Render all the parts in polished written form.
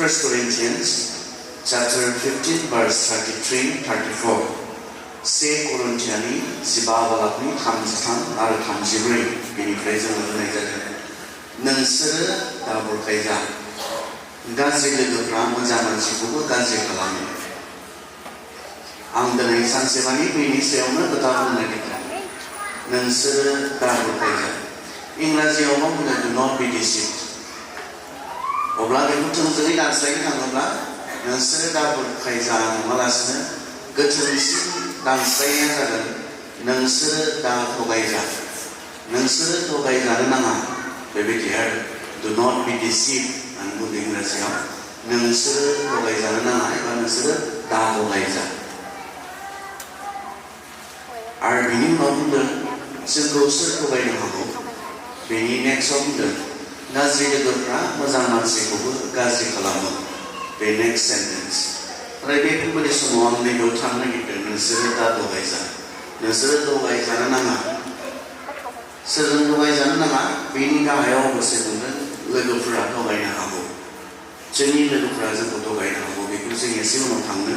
1 Corinthians chapter 15 verse 33, 34. से कोरिन्थियानि 15 बालागनि 33 आरो 34 बेनिफ्राय जोङो होनाय जादों। नोंसोरो दा बुरखायजा गाज्रि लोगोफ्रा मोजां मानसिखौबो गाज्रि खालामो। आं दिनै सानसेमानि बेनि सायावनो खोथा बुंनो नागिरदों। नोंसोरो दा बुरखायजा इंराजियाव मा बुङो? do not be deceived। अब्ला बेखौ थोंजोङै दानस्लायनो थाङोब्ला नोंसोरो दा बुरखायजा नङालासिनो गोथौसिन दानस्लायनाया जागोन नोंसोरो दा थगायजा। नोंसोरो थगायजानो नाङा बेबायदि आरो do not be deceived होनना बुङो इंराजियाव। नोंसोरो थगायजानो नाङा एबा नोंसोरो दा थगायजा। आरो बिनि उनाव बुंदों जोंखौ सोर थगायनो हागौ? बेनि नेक्स्टआव बुंदों गाज्रि लोगोफ्रा मोजां मानसिखौबो गाज्रि खालामो। बे नेक्स्ट सेन्टेन्स। ओमफ्राय बे फुंबिलि समाव आं नैबेयाव थांनो नागिरदों नोंसोरो दा थगायजा। नोंसोरो थगायजानो नाङा। सोरजों थगायजानो नाङा? बेनि गाहायाव अबसे बुंदों लोगोफोरा थगायनो हागौ। जोंनि लोगोफोरा जोंखौ थगायनो हागौ। बेखौ जों एसे उनाव थांनो।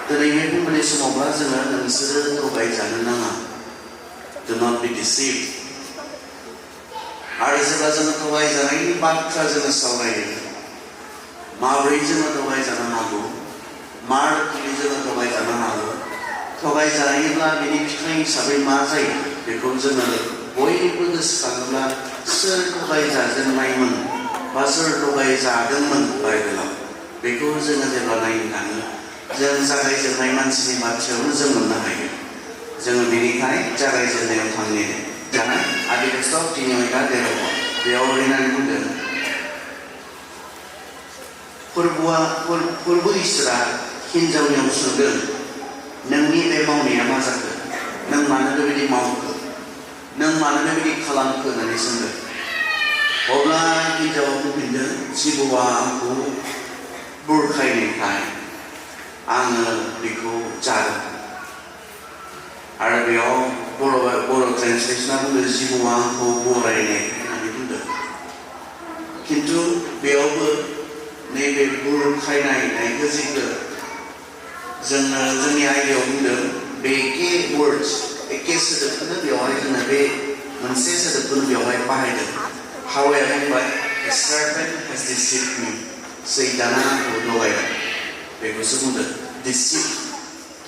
दिनै बे फुंबिलि समावब्ला जोङो नोंसोरो थगायजानो नाङा do not be deceived। आरो जेब्ला जोङो थगायजानायनि बाथ्रा जोङो सावरायो माबोरै जोङो थगायजानो हागौ, मा रोखोमनि जोङो थगायजानो हागौ, थगायजायोब्ला बेनि फिथाइ हिसाबै मा जायो बेखौ जोङो बयबो गोसोखाङोब्ला सोर थगायजाजेननायमोन बा सोर थगायजादोंमोन बाइबेलाव बेखौ जोङो जेब्ला नायनो थाङो जों जागायजेननाय मानसिनि बाथ्रायावनो जों मोननो हायो। जोङो बेनिखाय जागायजेननायाव थांनो जाना आदिकेस्टआव तिनियता देराव बेयाव लिरनानै बुंदों फोरबो इसोरा हिनजावनियाव सोंदों नोंनि बे मावनाया मा जाखो? नों मानो बेबायदि मावखो? नों मानो बेबायदि खालामखो होननानै सोंदों। अब्ला हिनजावा बुंफिनदों जिबौआ आंखौ बुरखायनायखाय आङो बेखौ जादों। आरो बेयाव बर' ट्रेन्सलेसना बुंदों जिबौआ आंखौ बरायनाय होननानै बुंदों। खिन्थु बेयावबो नैबे बुरखायनायखौ जिखौ जोङो जोंनि आयदायाव बुंदों बे एखे वर्ड्स एखे सोदोबखौनो बेवहाय जोङो बे मोनसे सोदोबखौनो बेवहाय बाहायदों। हावाया बुंबाय the serpent has deceived me। सैताना आंखौ थगायबाय। बेखौसो बुंदों deceive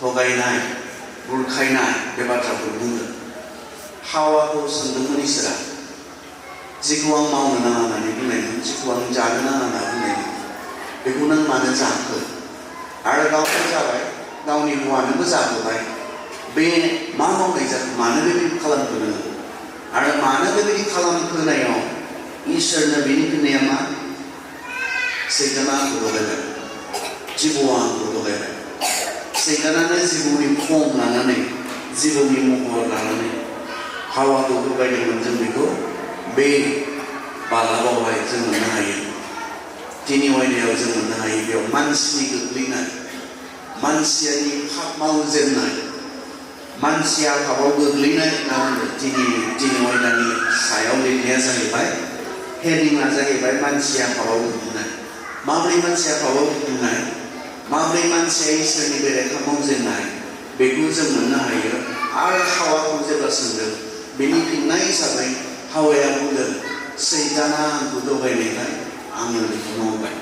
थगायनाय बुरखायनाय बे बाथ्राखौ बुंदों। हावाखौ सोंदोंमोन इसोरा जेखौ आं मावनो नाङा होननानै बुंनायमोन, जेखौ आं जानो नाङा होनना बुंनायमोन बेखौ नों मानो जाखो? आरो गावबो जाबाय गावनि हौवानोबो जाहोबाय। बे मा मावनाय जाखो? मानो बेबायदि खालामखो नोङो? आरो मानो बेबायदि खालामखोनायाव इसोरनो बेनि फिननाया मा? सैताना आंखौ थगायबाय, जिबौआ आंखौ थगायबाय। सैतानानो जिबौनि फर्म लानानै जिबौनि महर लानानै हावाखौ थगायदोंमोन। जों बेखौ बे बालागावहाय जों मोननो हायो। तिनि आयदायाव जों मोननो हायो। बेयाव मानसिनि गोग्लैनाय, मानसियानि पाप मावजेननाय, मानसिया पापाव गोग्लैनाय होनना बुंदों। तिनि आयदानि सायाव लिरनाया जाहैबाय हेडिंआ जाहैबाय मानसिया पापाव गोग्लैनाय। माबोरै मानसिया पापाव गोग्लैनाय, माबोरै मानसिया इसोरनि बेरेखा मावजेननाय बेखौ जों मोननो हायो। आरो हावाखौ जेब्ला सोंदों बेनि फिननाय हिसाबै हावाया बुंदों सैताना आंखौ थगायनायखाय आङो बेखौ मावबाय।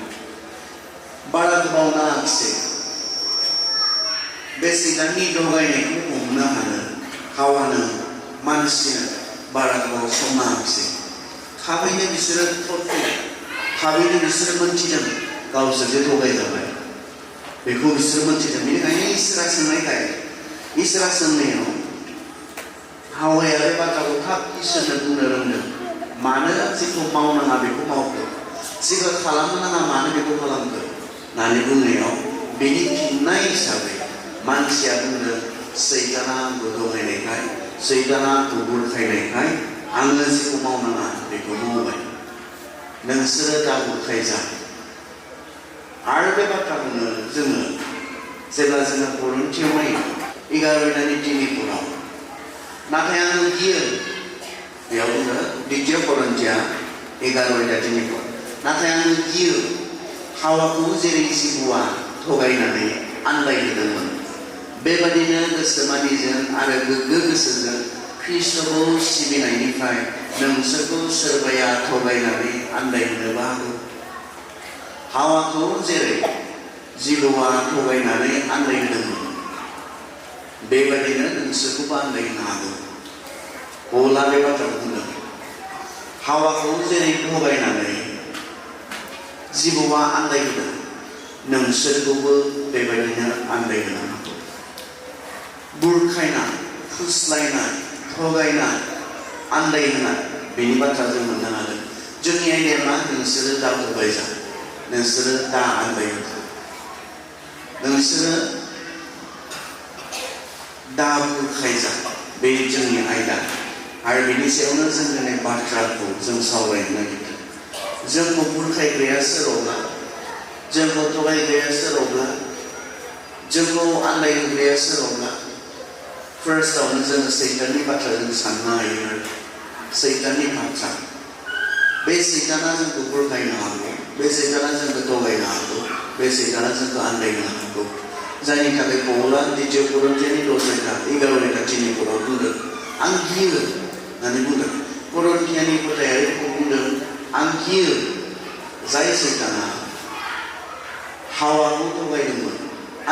बारा गोबाव नाङाखिसै बे सैताननि थगायनायखौ हमनो हानो हावानो मानसिनो बारा गोबाव सम नाङाखिसै। थाबैनो बिसोरो थाबैनो बिसोरो मोनथिदों गावसोर जे थगायजाबाय बेखौ बिसोर मोनथिदों। बेनिखायनो इसोरा सोंनायखाय इसोरा सोंनायाव हावाया बे बाथ्राखौ थाब इसोरनो बुंनो रोंदों। मानो जेखौ मावनाङा बेखौ मावखो, जेखौ खालामनो नाङा मानो बेखौ खालामखो होननानै बुंनायाव बेनि फिननाय हिसाबै मानसिया बुंदों सैताना आंखौ थगायनायखाय, सैताना आंखौ बुरखायनायखाय आङो जेखौ मावनाङा बेखौ मावबाय। नोंसोरो दा बुरखायजा। आरो बे बाथ्राखौनो जोङो जेब्ला जोङो करिन्थियाव नायो 11:3 नाथाय आङो गियो बेयाव बुङो 2 करिन्थिया 11:3 नाथाय आङो गियो हावाखौ जेरै जिबौआ थगायनानै आन्दायहोदोंमोन बेबादिनो गोसोमानिजों आरो गोग्गो गोसोजों ख्रीष्टखौ सिबिनायनिफ्राय नोंसोरखौ सोरबाया थगायनानै आन्दायहोनोबो हागौ। हावाखौ जेरै जिबौआ थगायनानै आन्दायहोदोंमोन बेबादिनो नोंसोरखौबो आन्दायहोनो हागौ। पौला बे बाथ्राखौ बुंदों। हावाखौ जेरै थगायनानै जिबौआ आन्दायहोदों नोंसोरखौबो बेबादिनो आन्दायहोनो हागौ। बुरखायनाय, फुस्लायनाय, थगायनाय, आन्दायहोनाय बेनि बाथ्रा जों मोननो हादों। जोंनि आयदाया मा? नोंसोरो दा थगायजा, नोंसोरो दा आन्दायहोजा, नोंसोरो दा बुरखायजा, बे जोंनि आयदा। आरो बेनि सायावनो जों दिनै बाथ्राखौ जों सावरायनो नागिरदों। जोंखौ बुरखायग्राया सोर अब्ला? जोंखौ थगायग्राया सोर अब्ला? जोंखौ आन्दायहोग्राया सोर अब्ला? फार्स्टआवनो जोङो सैताननि बाथ्रा जों साननो हायो आरो सैताननि बाथ्रा। बे सैताना जोंखौ बुरखायनो हागौ, बे सैताना जोंखौ थगायनो हागौ, बे सैताना जोंखौ आन्दायनो हागौ। जायनि थाखाय पौला द्वितीय करिन्थियानि 10:11-13 बुंदों आं गियो होननानै बुंदों। करिन्थियानि गथायारिखौ बुंदों आं गियो जाय सैताना हावाखौ थगायदोंमोन,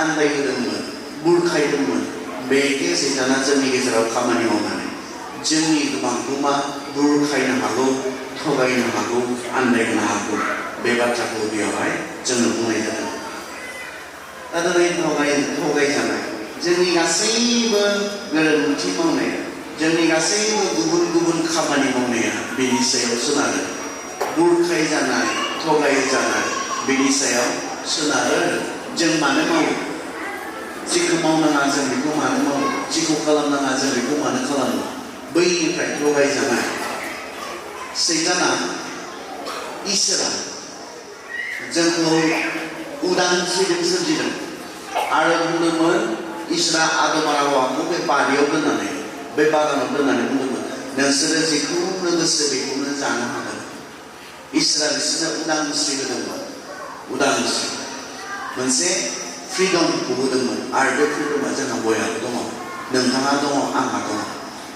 आन्दायहोदोंमोन, बुरखायदोंमोन, बे सैताना जोंनि गेजेराव खामानि मावनानै जोंनि गोबांखौ मा बुरखायनो हागौ, थगायनो हागौ, आन्दायहोनो हागौ। बे बाथ्राखौ बेयावहाय जोङो बुंनाय जादों। दा दिनै थगायजानाय जोंनि गासैबो गोरोन्थि मावनाया, जोंनि गासैबो गुबुन गुबुन खामानि मावनाया बेनि सायाव सोनारो। बुरखायजानाय, थगायजानाय बेनि सायाव सोनारो। जों मानो मावो? जिखौ मावनाङा जों बेखौ मानो मावो? जिखौ खालामनाङा जों बेखौ मानो खालामो? बैनिफ्राय थगायजानाय। सैताना, इसोरा जोंखौ उदांस्रिजों सोरजिदों आरो बुंदोंमोन इसोरा आदम आरो हावाखौ बे बारियाव दोननानै, बे बागानाव दोननानै बुंदोंमोन नोंसोरो जेखौनो गोसो बेखौनो जानो हागोन। इसोरा बिसोरनो उदांस्रि होदोंमोन। उदांस्रि मोनसे फ्रिडमखौ होदोंमोन आरो बे फ्रिडमा जोंहा बयहाबो दङ। नोंथाङा दङ, आंहा दङ।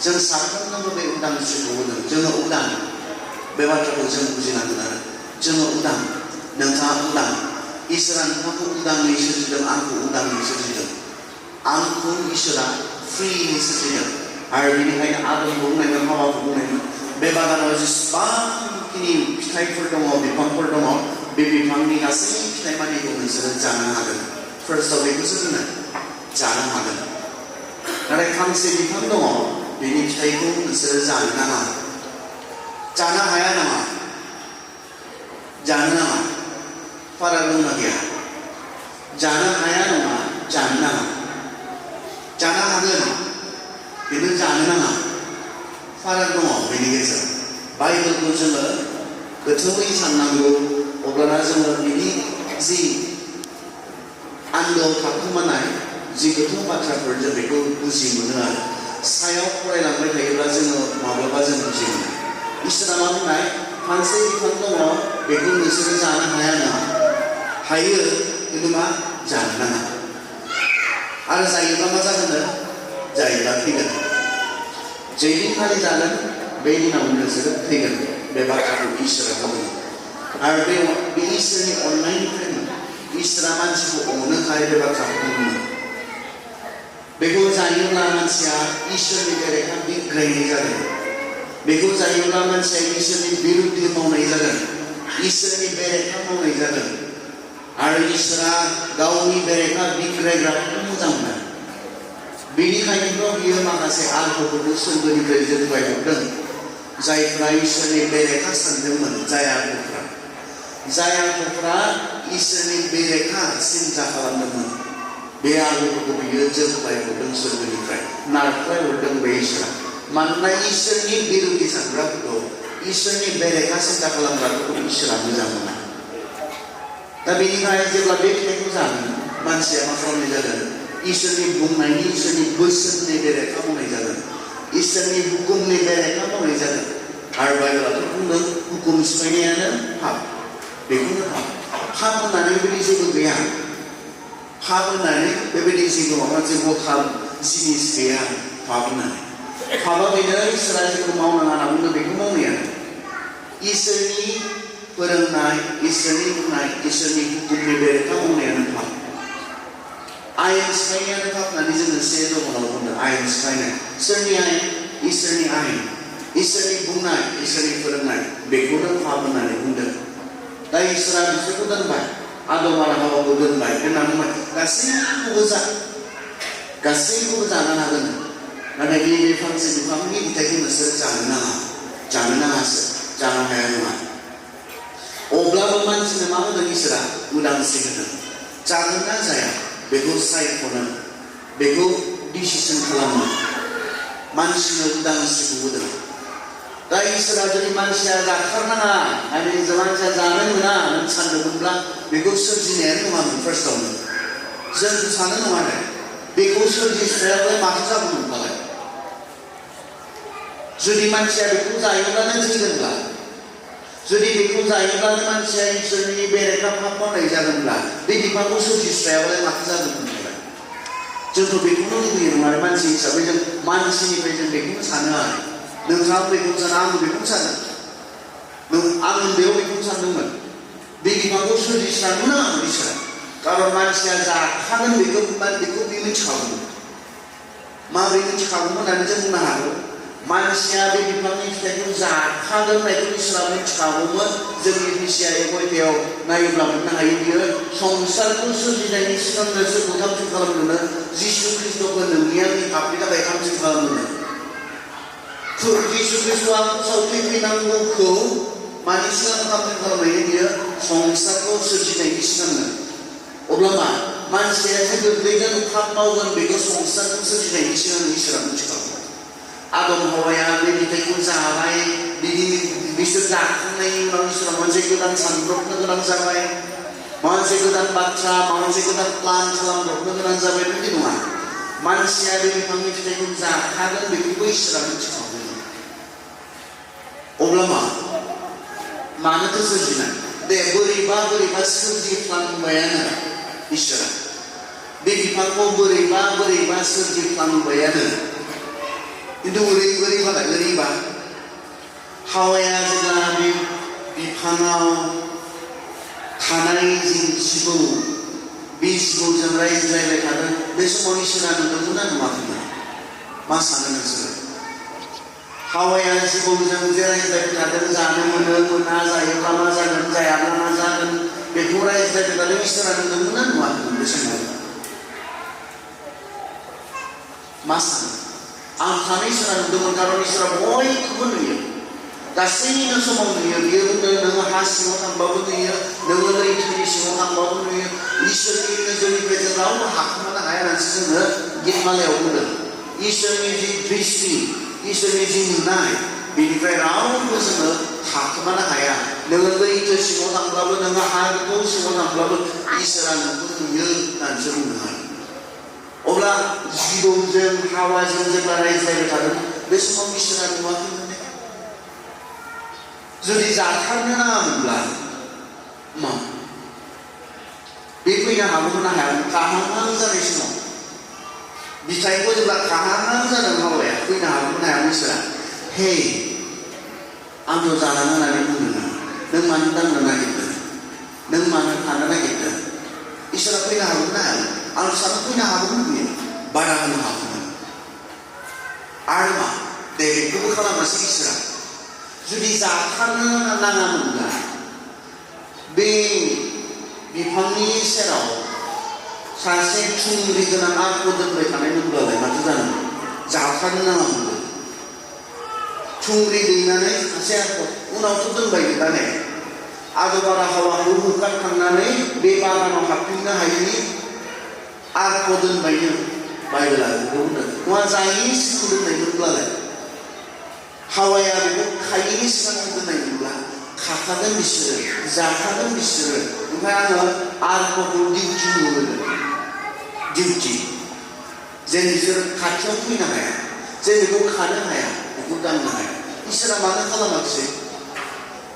जों साफ्रोमनोबो बे उदांस्रिखौ होदों। जोङो उदां। बे बाथ्राखौ जों बुजिनांगोन आरो जोङो उदां, नोंथाङा उदां। इसोरा नोंथांखौ उदाङै सोरजिदों, आंखौ उदाङै सोरजिदों। आंखौ इसोरा फ्रियै सोरजिदों आरो बेनिखायनो आदमखौ बुंनायमोन, हावाखौ बुंनायमोन बे बागानाव जेसेबांखिनि फिथाइफोर दङ, बिफांफोर दङ, बे बिफांनि गासै फिथाइ मानिखौ नोंसोरो जानो हागोन। फार्स्टआव बेखौसो जोङो जानो हागोन। नाथाय फांसे बिफां दङ, बेनि फिथाइखौ नोंसोरो जानो नाङा, जानो हाया नामा? जानो नाङा। फाराग दंना गैया? जानो हाया नङा, जानो नाङा। जानो हागोन खिन्थु जानो नाङा। फाराग दङ बेनि गेजेराव। बाइबेलखौ जोङो गोथौयै साननांगौ, अब्लाना जोङो बिनि जि आन्दोआव थाखोमानाय जि गोथौ बाथ्राफोर जों बेखौ बुजि मोनो आरो सायाव फरायलांबाय थायोब्ला जोङो माब्लाबा जों बुजि मोनो। इसोरा मा बुंनाय? फांसे बिफां दङ, बेखौ नोंसोरो जानो हाया नङा। हायो खिन्थु मा? जानो नाङा। आरो जायोब्ला मा जागोन? जायोब्ला थैगोन। जे दिनखालि जागोन बे दिनावनो नोंसोरो थैगोन। बे बाथ्राखौ इसोरा बुङो। आरो बे इसोरनि अननायनिफ्रायनो इसोरा मानसिखौ अनोखाय बे बाथ्राखौ बुङो। बेखौ जायोब्ला मानसिया इसोरनि बेरेखा बिग्रायनाय जागोन। बेखौ जायोब्ला मानसिया इसोरनि बिरुद्धि मावनाय जागोन, इसोरनि बेरेखा मावनाय जागोन। आरो इसोरा गावनि बेरेखा बिग्रायग्राफोरखौ मोजां मोना। बेनिखायनोथ' बियो माखासे आखुफोरखौ सोरगोनिफ्राय जोंनिफ्राय हरदों, जायफ्रा इसोरनि बेरेखा सानदोंमोन। जाय आखुफ्रा इसोरनि बेरेखा सिन्था खालामदोंमोन, बे आखुफोरखौ बियो जोंनिफ्राय हरदों, सोरगोनिफ्राय नारख्लाय हरदों बे इसोरा। मानोना इसोरनि बिरुद्धि सानग्राफोरखौ, इसोरनि बेरेखा सिन्था खालामग्राफोरखौ इसोरा मोजां मोना। दा बेनिखाय जेब्ला बे फिथाइखौ जागोन, मानसिया मा खालामनाय जागोन? इसोरनि बुंनायनि, इसोरनि बोसोननि बेरेखा मावनाय जागोन, इसोरनि हुकुमनि बेरेखा मावनाय जागोन। आरो बाइबेलाथ' बुंदों हुकुम सिफायनायानो पाप, बेखौनो पाप। पाप होननानै बेबायदि जेबो गैया पाप होननानै बेबायदि जेबो माबा मोनसे गथा जिनिस गैया पाप होननानै पापआ बेनो इसोरा जेखौ मावनाङा होनना बुंदों बेखौ मावनायानो इसोरनि फोरोंनाय इसोरनि बुंनाय इसोरनि हुकुमनि बेरेखा मावनायानो पाप आयेन सिफायनायानो पाप होननानै जोङो 1 ज'नाव बुंदों आयेन सिफायनाय सोरनि आयेन इसोरनि आयेन इसोरनि बुंनाय इसोरनि फोरोंनाय बेखौनो पाप होननानै बुंदों दा इसोरा बिसोरखौ दोनबाय आदम आरो हावाखौ दोनबाय दोनना बुंबाय गासैखौबो जानो हागोन नाथाय बे फांसे बिफांनि फिथाइखौ नोंसोर जानो नाङासो जानो हाया नङा अब्लाबो मानसिनो मा होदों इसोरा उदांस्रि होदों जागोन ना जाया बेखौ सायख'नो बेखौ डिसिसन खालामनो मानसिनो उदांस्रिखौ होदों दा इसोरा जुदि मानसिया जाथारनाङा आरो मानसिया जानो मोना नों सानदोंमोनब्ला बेखौ सोरजिनायानो नङामोन फार्स्टआवनो जों सानो नङा दे बेखौ सोरजिस्रायालाय माथो जागौमोनबालाय जुदि मानसिया बेखौ जायोब्लानो थैगोनब्ला जुदि बेखौ जायोब्लानो मानसिया इसोरनि बेरेखा पाप मावनाय जागोनब्ला बे बिफांखौ सोरजिस्रायालाय माथो जागौमोनबालाय जोंथ' बेखौनो लुबैयो नङा आरो मानसि हिसाबै जों मानसिनिफ्राय जों बेखौनो सानो आरो नोंथाङा बेखौनो सानो आंबो बेखौनो सानो आं उन्दैयाव बेखौनो सानदोंमोन बे बिफांखौ सोरजिस्रानो नाङामोन इसोरा कारन मानसिया जाखागोन बेखौ बे मिथिखागौमोन माबोरै मिथिखागौमोन होननानै जों बुंनो हागौ मानसिया बे बिफांनि फिथाइखौ जाखागोन होननायखौ इसोरा मिथिखागौमोन जोंनि बिसिया 1 अध्यायाव नायोब्ला मोननो हायो बियो संसारखौ सोरजिनायनि सिगांनो सोरखौ थामथिम खालामदोंनो जिसु ख्रिस्ट'खौ नोंनि आंनि पापनि थाखाय थामथिम खालामदोंनो जिसु ख्रिस्ट'आ क्रुसाव थैफैनांगौखौ मानि सिगां थामथिम खालामनायनि बियो संसारखौ सोरजिनायनि सिगांनो अब्ला मा मानसिया जे गोग्लैगोन पाप मावगोन बेखौ संसारखौ सोरजिनायनि सिगां इसोरा मिथिखागौ आदम हावाया बे फिथाइखौ जाबाय बिसोर जाखांनायनि उनाव इसोरा मोनसे गोदान सानब्रबनो गोनां जाबाय मोनसे गोदान बाथ्रा मोनसे गोदान प्लान खालामब्रबनो गोनां जाबाय बिदि नङा मानसिया बे बिफांनि फिथाइखौ जाखागोन बेखौबो इसोरा मिथिखागौ अब्ला मानोथो सोरजिनाय दे बोरैबा सोरजिफ्लांबायानो इसोरा बे बिफांखौ बोरैबा सोरजिफ्लांबायानो किन्तु ओरैबा हावाया जेब्ला बे बिफाङाव थानाय जि जिबौ बे जिबौजों रायज्लायबाय थादों बे समाव इसोरा नुदोंमोन ना नुवाखैमोन मा सानो नोंसोरो हावाया जिबौजों जे रायज्लायबाय थादों जानो मोना जायोब्ला मा जागोन जायाब्ला मा जागोन बेखौ रायज्लायबाय थादों इसोरा नुदोंमोन ना नुवाखैमोन बे समाव मा सानो आं सानो इसोरा नुदोंमोन कारन इसोरा बयखौबो नुयो गासैनिबो समाव नुयो बियो बुंदों नोङो हा सिङाव थांबाबो नुयो नोङो लैथोनि सिङाव थांबाबो नुयो इसोरनि नोजोरनिफ्राय जों रावबो हाखोमानो हाया होननानैसो जोङो गितमालायाव बुंदों इसोरनि जि दृष्टि इसोरनि जि नुनाय बेनिफ्राय रावबो जोङो हाखोमानो हाया नोङो लैथो सिङाव थांब्लाबो नोङो हा गोथौ सिङाव थांब्लाबो इसोरा नोंखौ नुयो होननानैसो बुंनो हायो अब्ला जिबौजों हावाजों जेब्ला रायज्लायबाय थादों बे समाव इसोरा नुवाखैमोन जुदि जाथारनो नाङामोनब्ला मा बे फैनो हागौमोन ना हायामोन खाहां जानाय समाव बिथाइखौ जेब्ला खाहां जादों हावाया फैनो हागौमोन ना हायामोन इसोरा हे आंथ' जानाङा होननानै बुंदों नों मानो दांनो नागिरदों नों मानो थानो नागिरदों इसोरा फैनो हागौमोन ना हायामोन आं सानो फैनो हागौमोन बियो बादा होनो हागौमोन आरो मा दे बेखौबो खालामासै इसोरा जुदि जाथारनो नाङामोनब्ला बे बिफांनि सेराव सासे थुंग्रि गोनां आखौ दोनबाय थानाय मोनब्लालाय माथो जानांगौ जाथारनो नाङामोनब्ला थुंग्रि दैनानै सासे आखौ उनावथ' दोनबाय दाने आदम आरो हावाखौ होखारखांनानै बे बागानाव हाबफिननो हायैनि आखौ दोनबायनो बाइबेला बेखौ बुंदों नङा जायैनि सिगां दोननायमोनब्लालाय हावाया बेखौ खायैनि सिगां दोननायमोनब्ला खाखागोन बिसोरो जाखागोन बिसोरो ओमफ्राय आङो आखौ डिउटि नुबोदों डिउटि जे बिसोरो खाथियाव फैनो हाया जे बेखौ खानो हाया बेखौ दांनो हाया इसोरा मानो खालामाखिसै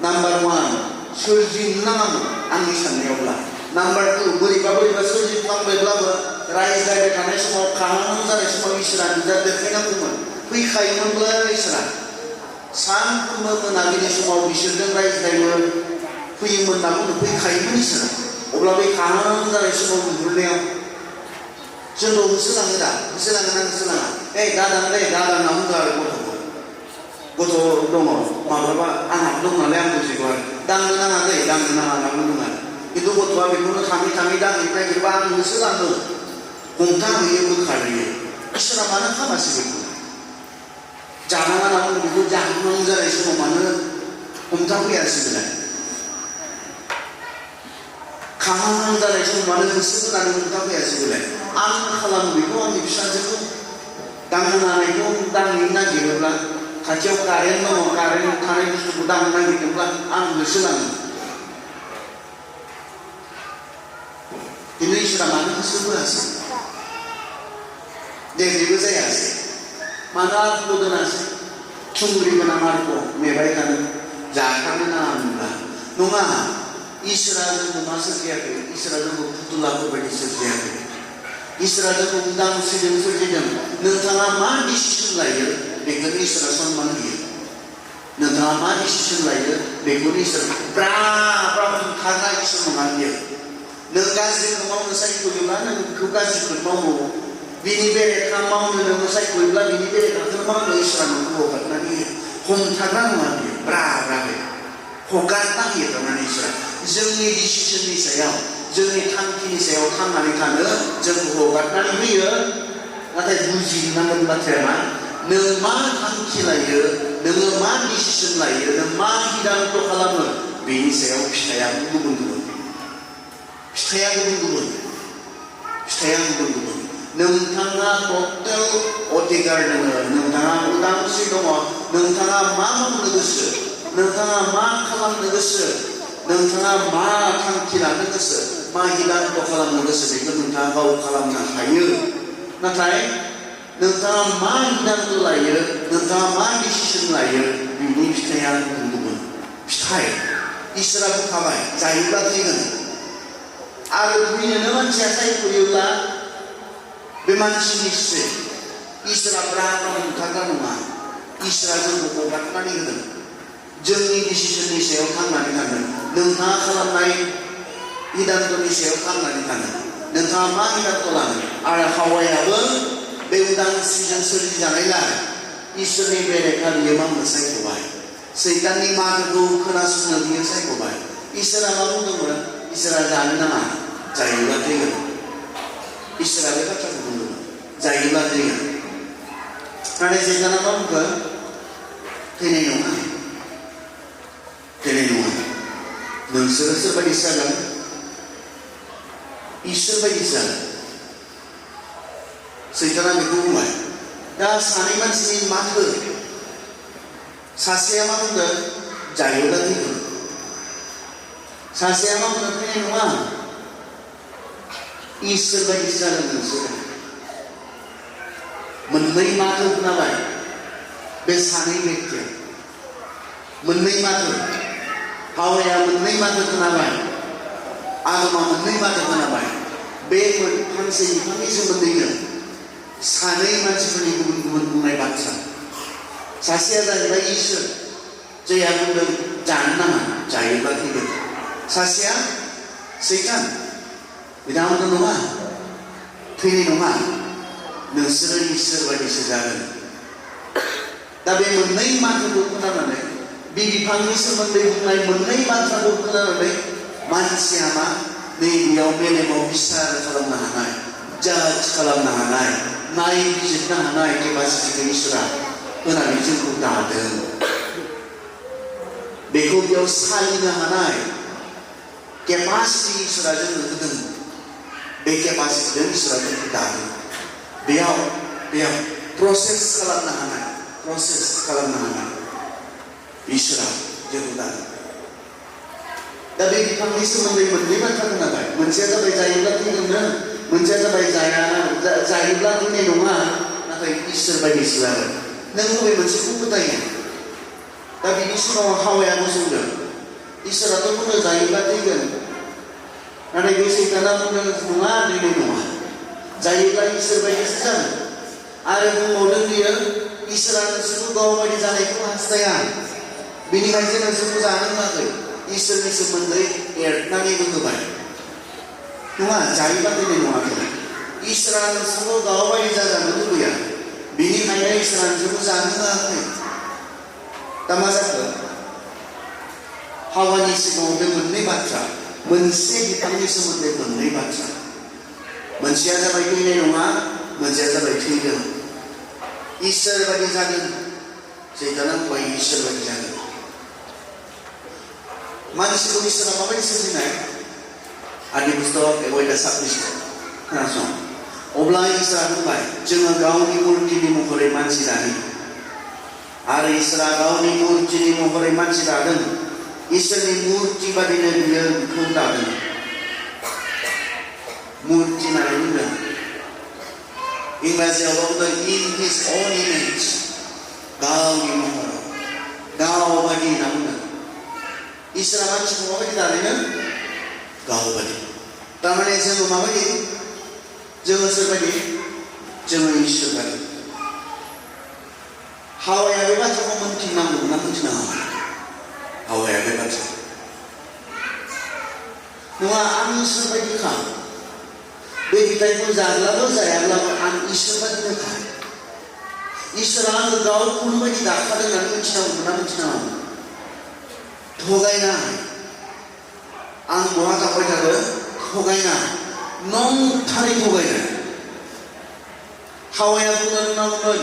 नाम्बार 1 सोरजिनाङामोन आंनि साननायावब्ला। नाम्बार 2 बोरैबा सोरजिफ्लांबायब्लाबो रायज्लायबाय थानाय समाव खाहां जानाय समाव इसोरा नुजादेरखायनांगौमोन, फैखायोमोनब्ला इसोरा सानफ्रोमबो मोनाबिलि समाव बिसोरजों रायज्लायनो फैयोमोन होनना बुंनो फैखायोमोन इसोरा। अब्ला बे खाहां जानाय समाव नुहुरनायाव जोंनाव होसोलाङो दा, होसोलाङोना होसोलाङा? दादां होनना बुंदों आरो गथ' दङ माब्लाबा आंहा दं नालाय आं बुजिगौ आरो दांनो नाङा होनना बुंदों आरो खिन्थु गथ'आ बेखौनो थाङै दाङै नागिरबा आं होसोलाङो, हमथाहैयो, बोखारहैयो। इसोरा मानो खालामासै बेखौ? जानाङा होनना बुंदों, बेखौ जाहां जानाय समाव मानो हमथाफैयासै बेलाय? खाहां जानाय समाव मानो होसो होनानै हमथाफैयासै बेलाय? आं खालामो बेखौ आंनि फिसाजोखौ दांहोनायखौ दांनो नागिरोब्ला, खाथियाव कारेन्ट दङ, कारेन्ट थानाय बुस्थुखौ दांनो नागिरदोंब्ला आं होसोलाङो। खिन्थु इसोरा मानो होसोबोआसै? बेबो जायासै। मानो आरखौ दोनासै? थुंग्रि गोनां आरखौ नेबाय थानो जाथारनो नाङामोनब्ला? नङा, इसोरा जोंखौ मा सोरजियाखै? इसोरा जोंखौ फुथुलाफोर बायदि सोरजियाखै। इसोरा जोंखौ उदांस्रिजों सोरजिदों। नोंथाङा मा डिसिसन लायो बेखौनो इसोरा सनमान होयो। नोंथाङा मा डिसिसन लायो बेखौनो इसोरा ब्रा हमथाग्रा इसोर नङा बियो। नों गाज्रिखौ मावनो सायख'योब्ला नों बेखौ गाज्रिखौ मावो, बिनि बेरेखा मावनो नोङो सायख'योब्ला बिनि बेरेखाखौनो मावनो इसोरा नोंखौ हगारनानै होयो। हमथाग्रा नङा बियो, ब्राहै हगारना होयो थारमाने इसोरा। जोंनि डिसिसननि सायाव, जोंनि थांखिनि सायाव थांनानै थानो जोंखौ हगारनानै होयो। नाथाय बुजिनांगोन बाथ्राया मा? नों मा थांखि लायो, नोङो मा डिसिसन लायो, नों मा हिदानथ खालामो, बेनि सायाव फिथाइया गुबुन गुबुन। नोंथाङा टटेल अधिकार दङ, नोंथाङा उदांस्रि दङ, नोंथाङा मा मावनो गोसो, नोंथाङा मा खालामनो गोसो, नोंथाङा मा थांखि लानो गोसो, मा हिदानथ खालामनो गोसो, बेखौ नोंथाङा गाव खालामनो हायो। नाथाय नोंथाङा मा हिदानथ लायो, नोंथाङा मा डिसिसन लायो, बिनि फिथाइया गुबुन गुबुन फिथाइ। इसोरा बुंखाबाय जायोब्ला थैगोन। आरो थैनोनो मानसिया सायख'योब्ला बे मानसिनिसो। इसोरा ब्राह्मण हमथाग्रा नङा। इसोरा जोंखौ हगारनानै होदों जोंनि डिसिसननि सायाव थांनानै थानो, नोंथाङा खालामनाय हिदानथनि सायाव थांनानै थानो, नोंथाङा मा हिदानथ लानो। आरो हावायाबो बे उदांस्रिजों सोरजिजानायलाय इसोरनि बेरेखा बियो मावनो सायख'बाय। सैताननि माथोखौ खोनासंनो बियो सायख'बाय। इसोरा मा बुंदोंमोन? इसोरा जानो नाङा, जायोब्ला थैगोन। इसोरा बे बाथ्राखौ बुंदोंमोन, जायोब्ला थैगोन। नाथाय सैताना मा बुंखो? थैनाय नङा। नोंसोरो सोरबायदि जागोन? इसोर बायदि जागोन। सैताना बेखौ बुंबाय। दा सानै मानसिनि माथो, सासेया मा बुंदों? जायोब्ला थैगोन। सासेया मा बुंदों? थैनाय नङा। इसोर बायदि जागोन नोंसोरो। मोननै माथो खोनाबाय बे सानै बेक्तिया। मोननै माथो, हावाया मोननै माथो खोनाबाय, आदमा मोननै माथो खोनाबाय। बे फांसे बिफांनि सोमोन्दैनो सानै मानसिफोरनि गुबुन गुबुन बुंनाय बाथ्रा। सासेया जाहैबाय इसोर, जायहा बुंदों जानो नाङा, जायोब्ला थैगोन। सासेया सैतान, बिथाङा बुंदों नङा, थैनाय नङा, नोंसोरो इसोर बायदिसो जागोन। दा बे मोननै माथोखौ खोनानानै, बे बिफांनि सोमोन्दै बुंनाय मोननै बाथ्राखौ खोनानानै मानसिया मा? नैबेयाव मेलेमाव बिसार खालामनो हानाय, जाज खालामनो हानाय, नायबिजिरनो हानाय केपासिटिखौ इसोरा होनानै जोंखौ दादों। बेखौ बेयाव सालिनो हानाय केपासिटि इसोरा जोंनो होदों। बे केपासिटिजों इसोरा जोंखौ दादों। बेयाव प्रसेस खालामनो हानाय इसोरा जोंखौ दादों। दा बे बिफांनि सोमोन्दै मोननै बाथ्रा खोनाबाय। मोनसेया जाबाय जायोब्ला थैगोननो, मोनसेया जाबाय जायोब्ला थैनाय नङा, नाथाय इसोर बायदिसो जागोन। नों बबे मोनसेखौ फोथायो? दा बिनि सिगाङाव हावाया गसंदों। इसोराथ' बुंनो जायोब्ला थैगोन नाथाय बे सैताना बुंदों नङा थैनाय नङा जायोब्ला इसोर बायदिसो जागोन आरो बुंबावदों बियो इसोरा नोंसोरखौ गाव बायदि जानायखौ हास्थाया बेनिखायनो नोंसोरखौ जानो होआखै इसोरनि सोमोन्दै एरनानैबो होबाय नङा जायोब्ला थैनाय नङा इसोरा नोंसोरखौ गाव बायदि जाजानो लुबैया बेनिखायनो इसोरा नोंसोरखौ जानो होआखै दा मा जाखो हावानि सिगाङाव बे मोननै बाथ्रा मोनसे बिफांनि सोमोन्दै मोननै बाथ्रा मोनसेया जाबाय थैनाय नङा मोनसेया जाबाय थैगोन इसोर बायदि जागोन सैताना बुंबाय इसोर बायदि जागोन मानसिखौ इसोरा माबायदि सोरजिनाय आदि पुस्तक एबा साबबिस खोनासं अब्ला इसोरा बुंबाय जोङो गावनि मुर्तिनि महरै मानसि दानि आरो इसोरा गावनि मुर्तिनि महरै मानसि दादों इसोरनि मुर्ति बादिनो बियो बिखौ दादों मुर्ति होननानै बुंदों इंराजियाव बुंदों इन हिज अन इमेज गावनि महराव गाव बादि होनना बुंदों इसोरा मानसिखौ माबायदि दादों गाव बादि तारमाने जोङो माबायदि जोङो सोरबायदि जोङो इसोर बादि हावाया बे बाथ्राखौ मोनथिनांगौ ना मोनथिनाङा हावाया बे बाथ्रा नङा आं इसोर बायदिखा बे फिथाइखौ जाब्लाबो जायाब्लाबो आं इसोर बायदिनोखा इसोरा आंखौ गावखौनो बायदि दाखादों होननानै मिथिनांगौ ना मिथिनाङा थगायनाय आं बहा थाबाय थादों थगायनाय नंथारै थगायनाय हावाया बुंनो रोंनांगौमोन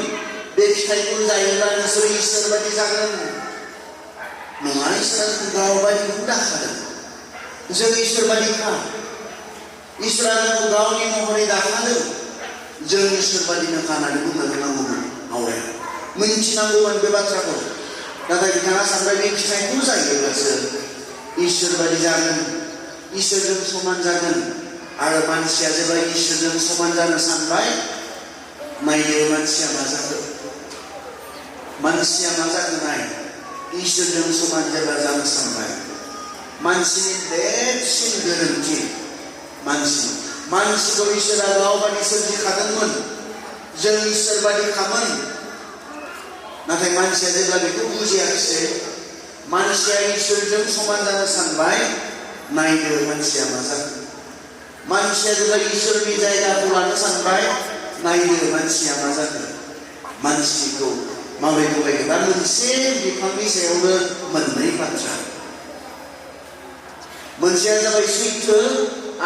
बे फिथाइखौ जायोब्ला नोंसोर इसोर बायदि जागोन नङा इसोरा गाव बायदिखौ दाखादों जों इसोर बायदिखा इसोरा जोंखौ गावनि महरै दाखादों जों इसोर बायदिनोखा होननानै बुंनो रोंनांगौमोन हावाया मिथिनांगौमोन बे बाथ्राखौ नाथाय बिथाङा सानबाय बे फिथाइखौ जायोब्लासो इसोर बायदि जागोन इसोरजों समान जागोन आरो मानसिया जेब्ला इसोरजों समान जानो सानबाय नायनो मानसिया मा जाखो नाय इसोरजों समान जेब्ला जानो सानबाय मानसिनि देरसिन गोरोन्थि मानसिखौ इसोरा गावबादि सोरजिखादोंमोन जों इसोर बादिखामोन नाथाय मानसिया जेब्ला बेखौ बुजियाखिसै मानसिया इसोरजों समान जानो सानबाय नायनो मानसिया मा जाखो मानसिया जेब्ला इसोरनि जायगाखौ लानो सानबाय नायनो मानसिया मा जाखो मानसिखौ माबोरै थगायगोन दा मोनसे बिफांनि सायावनो मोननै बाथ्रा मोनसेया जाबाय सैथो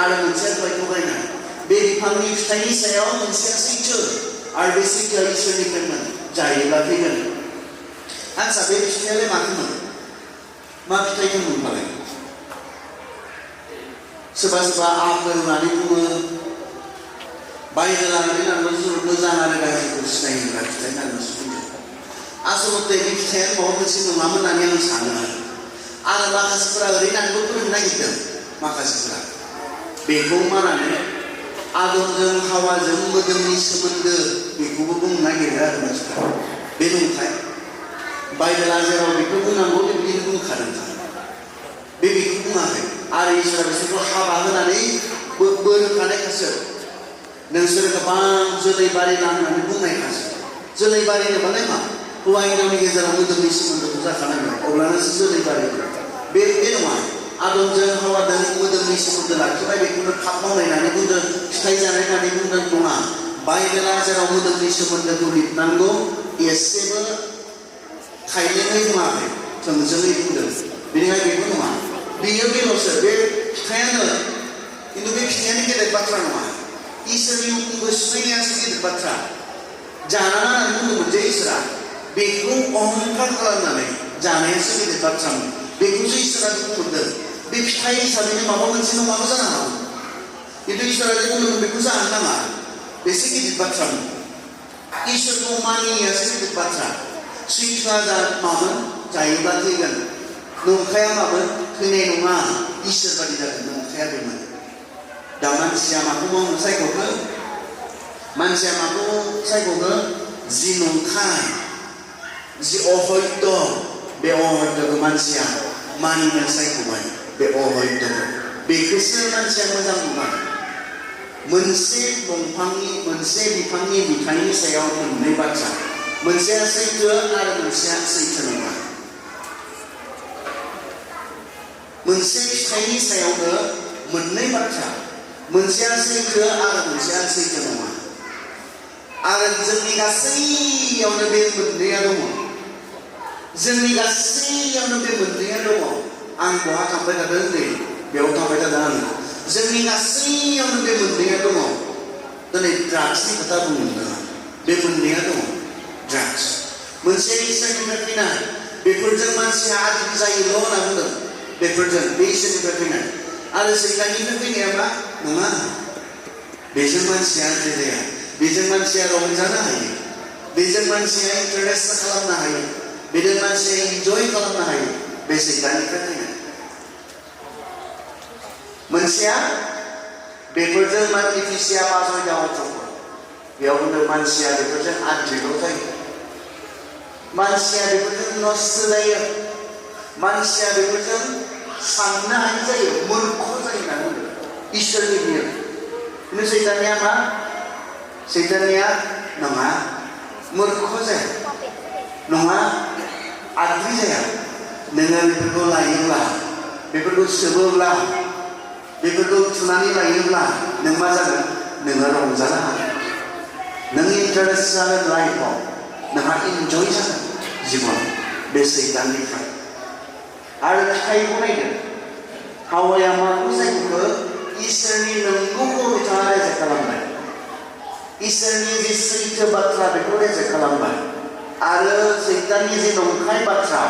आरो मोनसेया जाबाय थगायनाय बे बिफांनि फिथाइनि सायाव मोनसेया सैथो आरो बे सैथोआ इसोरनिफ्रायमोन जायोब्ला थैगोन आच्छा बे फिथाइयालाय माथोमोन मा फिथाइखौ मोनबालाय सोरबा आपेल होननानै बुङो बायनो लानानै लांनो मोजां आरो गाज्रिखौ सिनायहोग्रा फिथाइ होननानै बुङो आसलते बे फिथाइया माबा मोनसे नङामोन होननानै आं सानो आरो माखासेफोरा ओरैनो आंबो फोरोंनो नागिरदों माखासेफोरा बेखौ मानानै आदमजों हावाजों मोदोमनि सोमोन्दो बेखौबो बुंनो नागिरो आरो मानसिफ्रा बे नंखाय बाइबेला जेराव बेखौ बुंनांगौ बिदिनो बुंखादों बेखौ बुङाखै आरो इसोरा बिसोरखौ हाबा होनानै बोर होखानायखासो नोंसोर गोबां जोलै बारिना होननानै बुंनायखासो जोलै बारिनोबालाय मा हौवा हिनजावनि गेजेराव मोदोमनि सोमोन्दोखौ जाखानांगोन अब्लानोसो जोलै बारिगोन बे नङा आदमजों हावाजों मोदोमनि सोमोन्दो लाखिबाय बेखौनो पाप मावनाय होननानै बुंदों फिथाइ जानाय होननानै बुंदों नङा बाइबेला जेराव मोदोमनि सोमोन्दोखौ लिरनांगौ एसेबो खायलेङै बुङाखै थोंजोङै बुंदों बेनिखायनो बेबो नङा बेयो बेल'सो बे फिथाइयानो खिन्थु बे फिथाइयानो गेदेर बाथ्रा नङा इसोरनि हुकुमखौ सिनायनायासो गेदेर बाथ्रा जानाङा होननानै बुंदोंमोन जे इसोरा बेखौ अहंकार खालामनानै जानायासो गेदेर बाथ्रामोन बेखौसो इसोरा बुंहरदों बे फिथाइ हिसाबैनो माबा मोनसे नङाबो जानो हागौ खिन्थु इसोरा जे बुंदोंमोन बेखौ जानो नाङा बेसो गिदिर बाथ्रामोन इसोरखौ मानिनायासो गिदिर बाथ्रा सैथोआ मामोन जायोब्ला थैगोन नंखाया मामोन थैनाय नङा इसोर बादि जागोन नंखाया बेमोन दा मानसिया माखौ मावनो सायख'खो जि नंखाय जि अहत्य बे अहत्यखौ मानसिया मानिनो सायख'बाय बे अहयदखौ बेखौसो मानसिया मोजां नुबाय मोनसे दंफांनि मोनसे बिफांनि बिथाइनि सायाव मोननै बाथ्रा मोनसेया सैथो आरो मोनसेया सैथो नङा मोनसे फिथाइनि सायावनो मोननै बाथ्रा मोनसेया सैथो आरो मोनसेया सैथो नङा आरो जोंनि गासैयावनो बे मोननैया दङ जोंनि गासैयावनो बे मोननैया दङ आं बहा थांबाय थादों नै बेयाव थांबाय थादों आङो जोंनि गासैयावनो बे मोननैया दङ दिनै ड्राग्सनि खोथा बुंदों बे मोननैया दङ ड्राग्स मोनसे इसोरनिफ्राय फैनाय बेफोरजों मानसिया आद्रि जायोल' होनना बुंदों बेफोरजों बे इसोरनिफ्राय फैनाय आरो सैताननिफ्राय फैनाया मा नङा बेजों मानसिया आद्रि जाया बेजों मानसिया रंजानो हायो बेजों मानसिया इन्टारेस्ट खालामनो हायो बेजों मानसिया इन्जय खालामनो हायो बे सैताननिफ्राय फैनाय मोनसेया बेफोरजों मानसिया बाजय दावथ्रफोर बेयाव बुंदों मानसिया बेफोरजों आद्रिल' जायो मानसिया बेफोरजों नस्थ जायो मानसिया बेफोरजों साननो हायि जायो मूर्ख जायो होनना बुंदों इसोरनि बियो खिन्थु सैतानिया मा सैतानिया नङा मूर्ख जाया नङा आद्रि जाया नोङो बेफोरखौ लायोब्ला बेफोरखौ सोबोब्ला बेफोरखौ थुनानै लायोब्ला नों मा जागोन नोङो रंजानो हागोन नों इन्टारेस्ट जागोन लाइफआव नोंहा इन्जय जागोन जिबन बे सैताननिफ्राय आरो फिथाइखौ नायदों हावाया माखौ सायख'खो इसोरनि नंगौखौ बिथाङा रायज्लाय खालामबाय इसोरनि जे सैथो बाथ्रा बेखौ रायज्लाय खालामबाय आरो सैताननि जे नंखाय बाथ्रा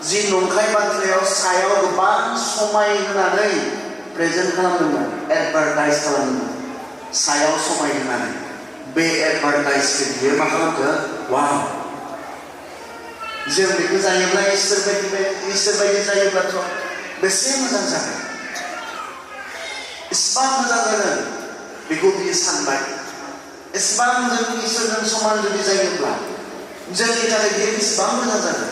जि नंखाय बाथ्रायाव सायाव गोबां समाय होनानै प्रेजेन्ट खालामदोंमोन एडभार्टाइज खालामदोंमोन सायाव समाय होनानै बे एडभार्टाइजखौ बियो मा खालामखो वाव जों बेखौ जायोब्ला इसोर बायदि जायोब्लाथ' बेसे मोजां जागोन इसिबां मोजां जागोन बेखौ बियो सानबाय इसिबां जों इसोरजों समान जुदि जायोब्ला जोंनि थाखाय बियो बेसेबां मोजां जागोन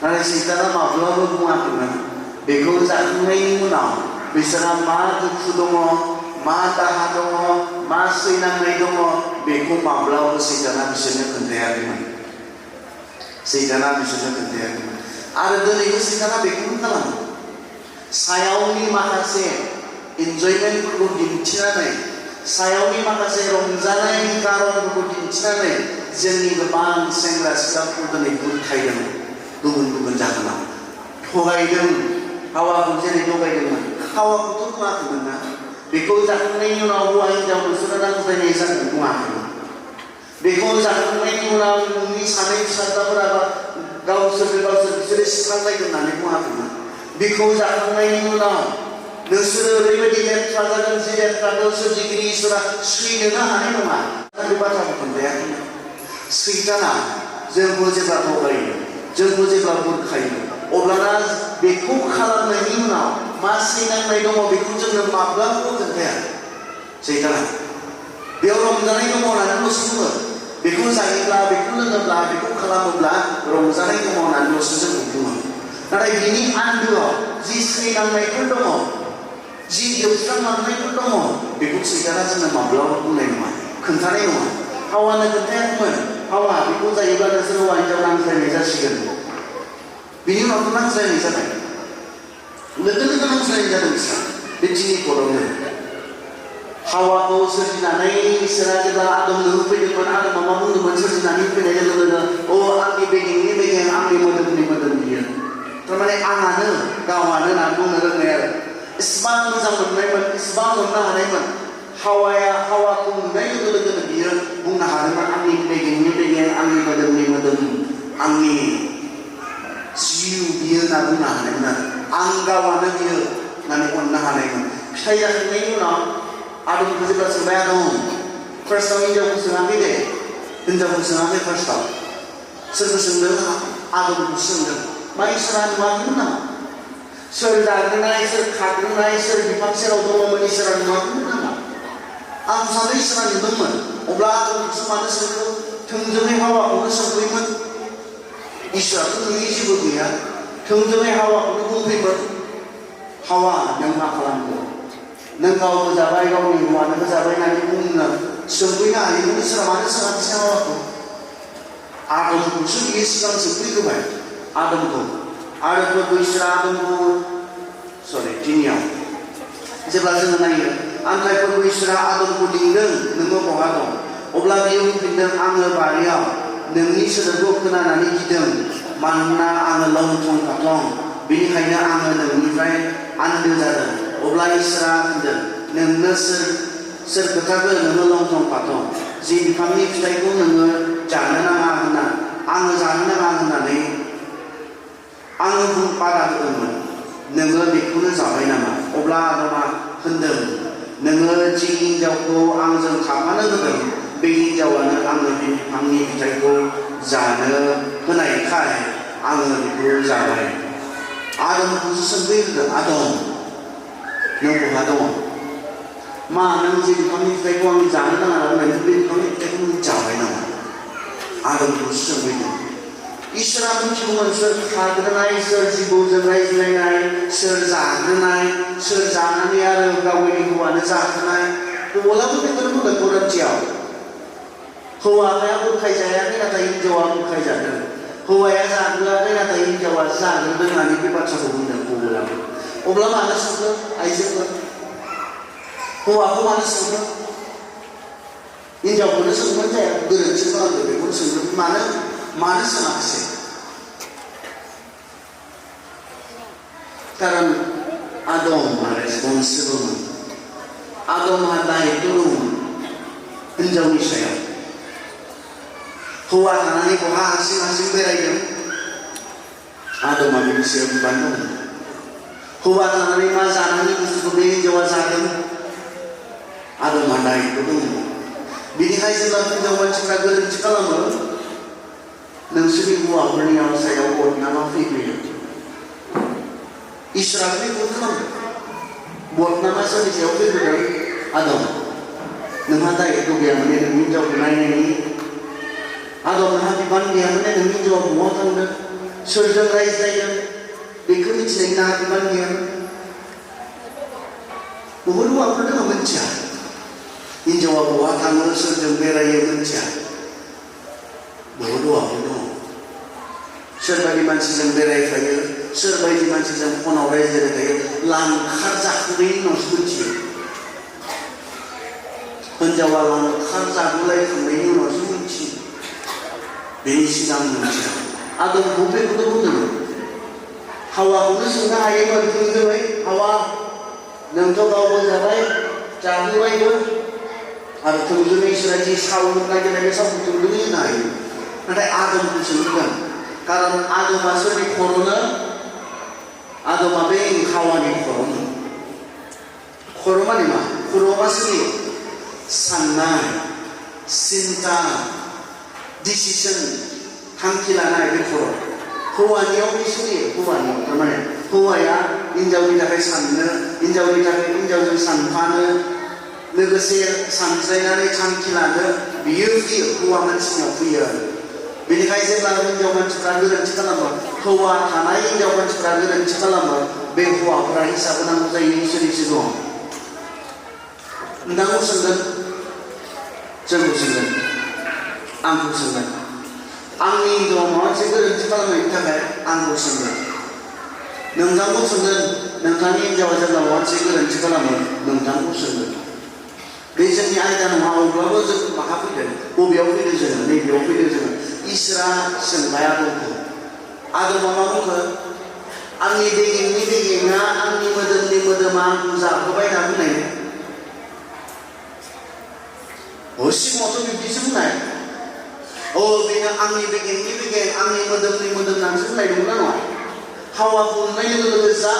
नाथाय सैताना माब्लाबाबो बुङाखैमोन बेखौ जाखांनायनि उनाव बिसोरहा मा दुखु दङ मा दाहा दङ मा सैनांनाय दङ बेखौ माब्लाबाबो सैताना बिसोरनो खोन्थायाखैमोन सैताना बिसोरनो खोन्थायाखैमोन आरो दिनैबो सैताना बेखौनो खालामो सायावनि माखासे इन्जयमेन्टफोरखौ दिन्थिनानै सायावनि माखासे रंजानायनि कारनफोरखौ दिन्थिनानै जोंनि गोबां सेंग्रा सिख्लाफोरखौ दिनै बुरखायदों गुबुन गुबुन जाहोनाव थगायदों हावाखौ जेरै थगायदोंमोन हावाखौथ' बुङाखैमोन ना बेखौ जाखांनायनि उनाव हौवा हिनजाव नोंसोरो नांज्लायनाय जागोन बुङाखैमोन बेखौ जाखांनायनि उनाव नोंनि सानै फिसाज्लाफोरा गावसोर बिसोरो सिख्लांलायगोन होननानै बुङाखैमोन बेखौ जाखांनायनि उनाव नोंसोरो ओरैबायदि लेथ्रा जागोन जे लेथ्राखौ सोरजिगिरि इसोरा सुखैनोनो हानाय नङा बे बाथ्राखौ खोन्थायाखैमोन सैताना जोंखौ जेब्ला थगायो जोंखौ जेब्ला बुरखायो अब्लाना बेखौ खालामनायनि उनाव मा सैनांनाय दङ बेखौ जोंनो माब्लाबाबो खोन्थाया सैताना बेयाव रंजानाय दङ होननानैल'सो बुङो बेखौ जायोब्ला बेखौ लोङोब्ला बेखौ खालामोब्ला रंजानाय दङ होननानैल'सो जोंखौ बुङो नाथाय बिनि आन्दोआव जि सैनांनायफोर दङ जि जोबस्रांलांनायफोर दङ बेखौ सैताना जोंनो माब्लाबाबो बुंनाय नङा खोन्थानाय नङा हावानो खोन्थायाखैमोन हावा बेखौ जायोब्ला नोंसोर हौवा हिनजाव नांज्लायनाय जासिगोन बिनि उनावथ' नांज्लायनाय जाबाय लोगो लोगो नांज्लायनाय जादों बिसोर बे दिनै खरावनो हावाखौ सोरजिनानै इसोरा जेब्ला आदमनो होफैदोंमोन आदमा मा बुंदोंमोन सोरजिनानै होफैनाय लोगो लोगो आंनि बेगेंनि बेगें आंनि मोदोमनि मोदोम बियो थारमाने आंहानो गावहानो होननानै बुंनो रोंनाय आरो इसिबां मोजां मोननायमोन इसिबां मोननो हानायमोन हावाखौ नुनाय लोगो लोगोनो बियो बुंनो हादोंमोन आंनि बेगेंनि बेगें आंनि मोदोमनि मोदोम आंनि जिउ बियो होनना बुंनो हानायमोन आरो आं गावआनो बियो होननानै अननो हानायमोन फिथाइ जाखांनायनि उनाव आदमखौ जेब्ला सोंबाय आदम फार्स्टआव हिनजावखौ सोङाखै दे हिनजावखौ सोङाखै फार्स्टआव सोरखौ सोंदों आदमखौ सोंदों मा इसोरा नुवाखैमोन नामा सोर जाग्रोनाय सोर खाग्रोनाय सोर बिफां सेराव दङमोन इसोरा नुवाखैमोन नामा आं सानो इसोरा नुदोंमोन अब्ला आदमखौसो मानो सोंखो थोंजोङै हावाखौनो सोंबायमोन इसोराथ' नुयै जेबो गैया थोंजोङै हावाखौनो बुंफैयोमोन हावा नों मा खालामखो नों गावबो जाबाय गावनि हौवानोबो जाबाय होननानै बुंनो सोंफैनो हायोमोन इसोरा मानो सोङाखिसै हावाखौ आदमखौसो बियो सिगां सोंफैग्रोबाय आदमखौ आरो फोरबो इसोरा आदमखौ दिनियाव जेब्ला जोङो नायो आमफ्राय फोरबो इसोरा आदमखौ लिंदों नोङो बहा दं अब्ला बियो बुंफिनदों आङो बारियाव नोंनि सोदोबखौ खोनानानै गिदों मानोना आङो लंथं फाथं बेनिखायनो आङो नोंनिफ्राय आन्दो जादों अब्ला इसोरा होनदों नोंनो सोर खोथाखो नोङो लंथं फाथं जि बिफांनि फिथाइखौ नोङो जानो नाङा होनना आङो जानो नाङा होननानै आङो बादा होदोंमोन नोङो बेखौनो जाबाय नामा अब्ला आदमा होनदों नोङो जि हिन्जावखौ आंजों थाफानो होदों बे हिन्जावानो आङो बे बिफांनि फिथाइखौ जानो होनायखाय आङो बेखौ जाबाय आदमखौसो सोंफैग्रोदों आदम नों बहा दङ मा नों जे बिफांनि फिथाइखौ आं जानो नाङा होननानै बे बिफांनि फिथाइखौ नों जाबाय नामा आदमखौसो सोंफैदों इसोरा मिथिगौमोन सोर खाग्रोनाय सोर जिबौजों रायज्लायनाय सोर जाग्रोनाय सोर जानानै आरो गावनि हौवानो जाहोनाय बबेलाबो बेखौनो बुंदों गरन्थियाव हौवाया बुरखायजायाखै नाथाय हिन्जावा बुरखायजादों हौवाया जाग्रोआखै नाथाय हिन्जावा जाग्रोदों होननानै बे बाथ्राखौ बुंदों बबेलाबो अब्ला मानो सोंदों आइजोफोर हौवाखौ मानो सोंदों हिन्जावखौनो सोंबानो जाया गोरोन्थि खालामदों बेखौनो सोंदों मानो सोङाखिसै कारन आदमहा रेसपन्सिबलमोन आदमहा दायित्व दंमोन हिन्जावनि सायाव हौवा थानानै बहा हारसिं बेरायदों आदमा बेनि सायाव बिबान दंमोन हौवा थानानै मा जानायनि बुस्थुखौ बे हिन्जावा जादों आदमहा दायित्व दंमोन बेनिखायनो जेब्ला हिन्जाव मानसिफ्रा गोरोन्थि खालामो नोंसोरनि हौवाफोरनि सायाव बदनामा फैफैयो इसोरा बेखौ खालामदों बदनामा सोरनि सायाव फैफैदों आदम नोंहा दायित्व गैयामोन नोंनि हिन्जावखौ नायनायनि आदम नोंहा बिबान गैयामोन नोंनि हिन्जावा बहा थांदों सोरजों रायज्लायदों बेखौ मिथिनायनि नोंहा बिबान गैयामोन बहुद हौवाफोर दङ मिथिया हिन्जावा बहा थाङो सोरजों बेरायो मिथिया बहुद हौवाफोर दङ सोरबायदि मानसिजों बेरायफायो सोरबायदि मानसिजों फनाव रायज्लायबाय थायो लांखार जाखांनायनि उनावसो मिथियो हिन्जावा लांखार जागुलायखांनायनि उनावसो मिथियो बेनि सिगां मिथिया आदमखौ बेखौनो बुंदोंमोन हावाखौनो सोंनो हायोमोन थोंजोङै हावा नोंथ' गावबो जाबाय जाहोबायबो आरो थोंजोङै इसोरा जि सावनो नागिरनाय बे सावखौ थोंजोङै होनो हायो नाथाय आदमखौ सोंदों कारन आदमा सोरनि खर'नो आदमा बे हावानि खर'नो खर' माने मा खर'आ मा सोलियो साननाय सिन्ता डिसिसन थांखि लानाय बे खर' हौवानियाव बे सोलियो हौवानियाव थारमाने हौवाया हिन्जावनि थाखाय साननो हिन्जावजों सानफानो लोगोसे सानज्लायनानै थांखि लानो बियो फैयो हौवा मानसिनियाव फैयो आरो बेनिखायनो जेब्ला हिन्जाव मानसिफ्रा गोरोन्थि खालामो हौवा थानाय हिन्जाव मानसिफ्रा गोरोन्थि खालामो बे हौवाफोरा हिसाब होनांगौ जायो इसोरनि सिगाङाव नोंथांखौ सोंगोन जोंखौ सोंगोन आंखौ सोंगोन आंनि हिन्जावा माबा मोनसे गोरोन्थि खालामनायनि थाखाय आंखौ सोंगोन नोंथांखौ सोंगोन नोंथांनि हिन्जावा जेब्ला माबा मोनसे गोरोन्थि खालामो नोंथांखौ सोंगोन बे जोंनि आयदा नङा अब्लाबो जों माहा फैदों बबेयाव फैदों जोङो नैबेयाव फैदों जोङो इसोरा सोंबाय आदमखौ आदमा मा बुङो आंनि बेगेंनि बेगेङा आंनि मोदोमनि मोदोमा आंखौ जाहोबाय होनना बुंनाय सिगाङावथ' बिब्दिसो बुंनाय बेनो आंनि बेगेंनि बेगें आंनि मोदोमनि मोदोम होननानैसो बुंनाय नंगौना नङा हावाखौ नुनाय लोगो लोगो जा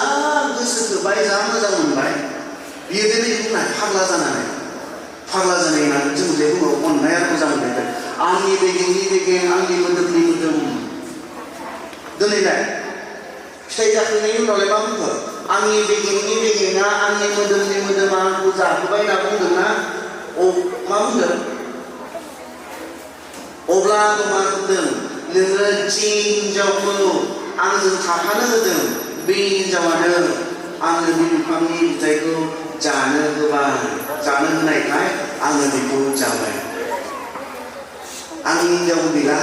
गोसो थोबाय जा मोजां मोनबाय बियो बेबायदि बुंनाय फाग्ला जानाय होननानै जों जे बुङो अननाय आरो मोजां मोननाय आंनि बेगेंनि बेगें आंनि मोदोमनि मोदोम दिनैलाय फिथाइ जाखांनायनि उनावलाय मा बुङो आंनि बेगेंनि बेगेङा आंनि मोदोमनि मोदोमा आंखौ जाहोबाय होनना बुंदोंना मा बुंदों अब्ला मा बुंदों नोङो जि हिन्जावखौ आंजों थाफानो होदों बे हिनजावानो आंनो बे बिफांनि फिथाइखौ जानो होनायखाय आङो बेखौ जाबाय। आंनि हिनजाव गैला,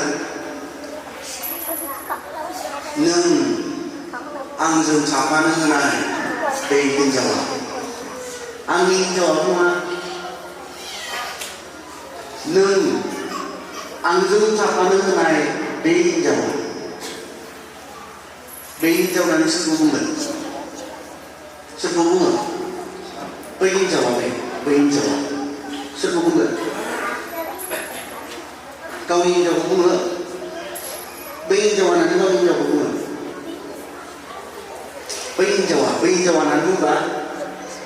नों आंजों थाफानो होनाय बे हिनजावा आंनि हिनजावा नङा, नों आंजों थाफानो होनाय बे हिनजावा। बे हिनजावनानो सोरखौ बुंगोन? सोरखौ बुङो? बै हिनजावा, बै हिनजावा सोरखौ बुंगोन? गावनि हिनजावखौ बुङो। बै हिनजावानो गावनि हिनजावखौ बुङो। बै हिनजावानो बुंबा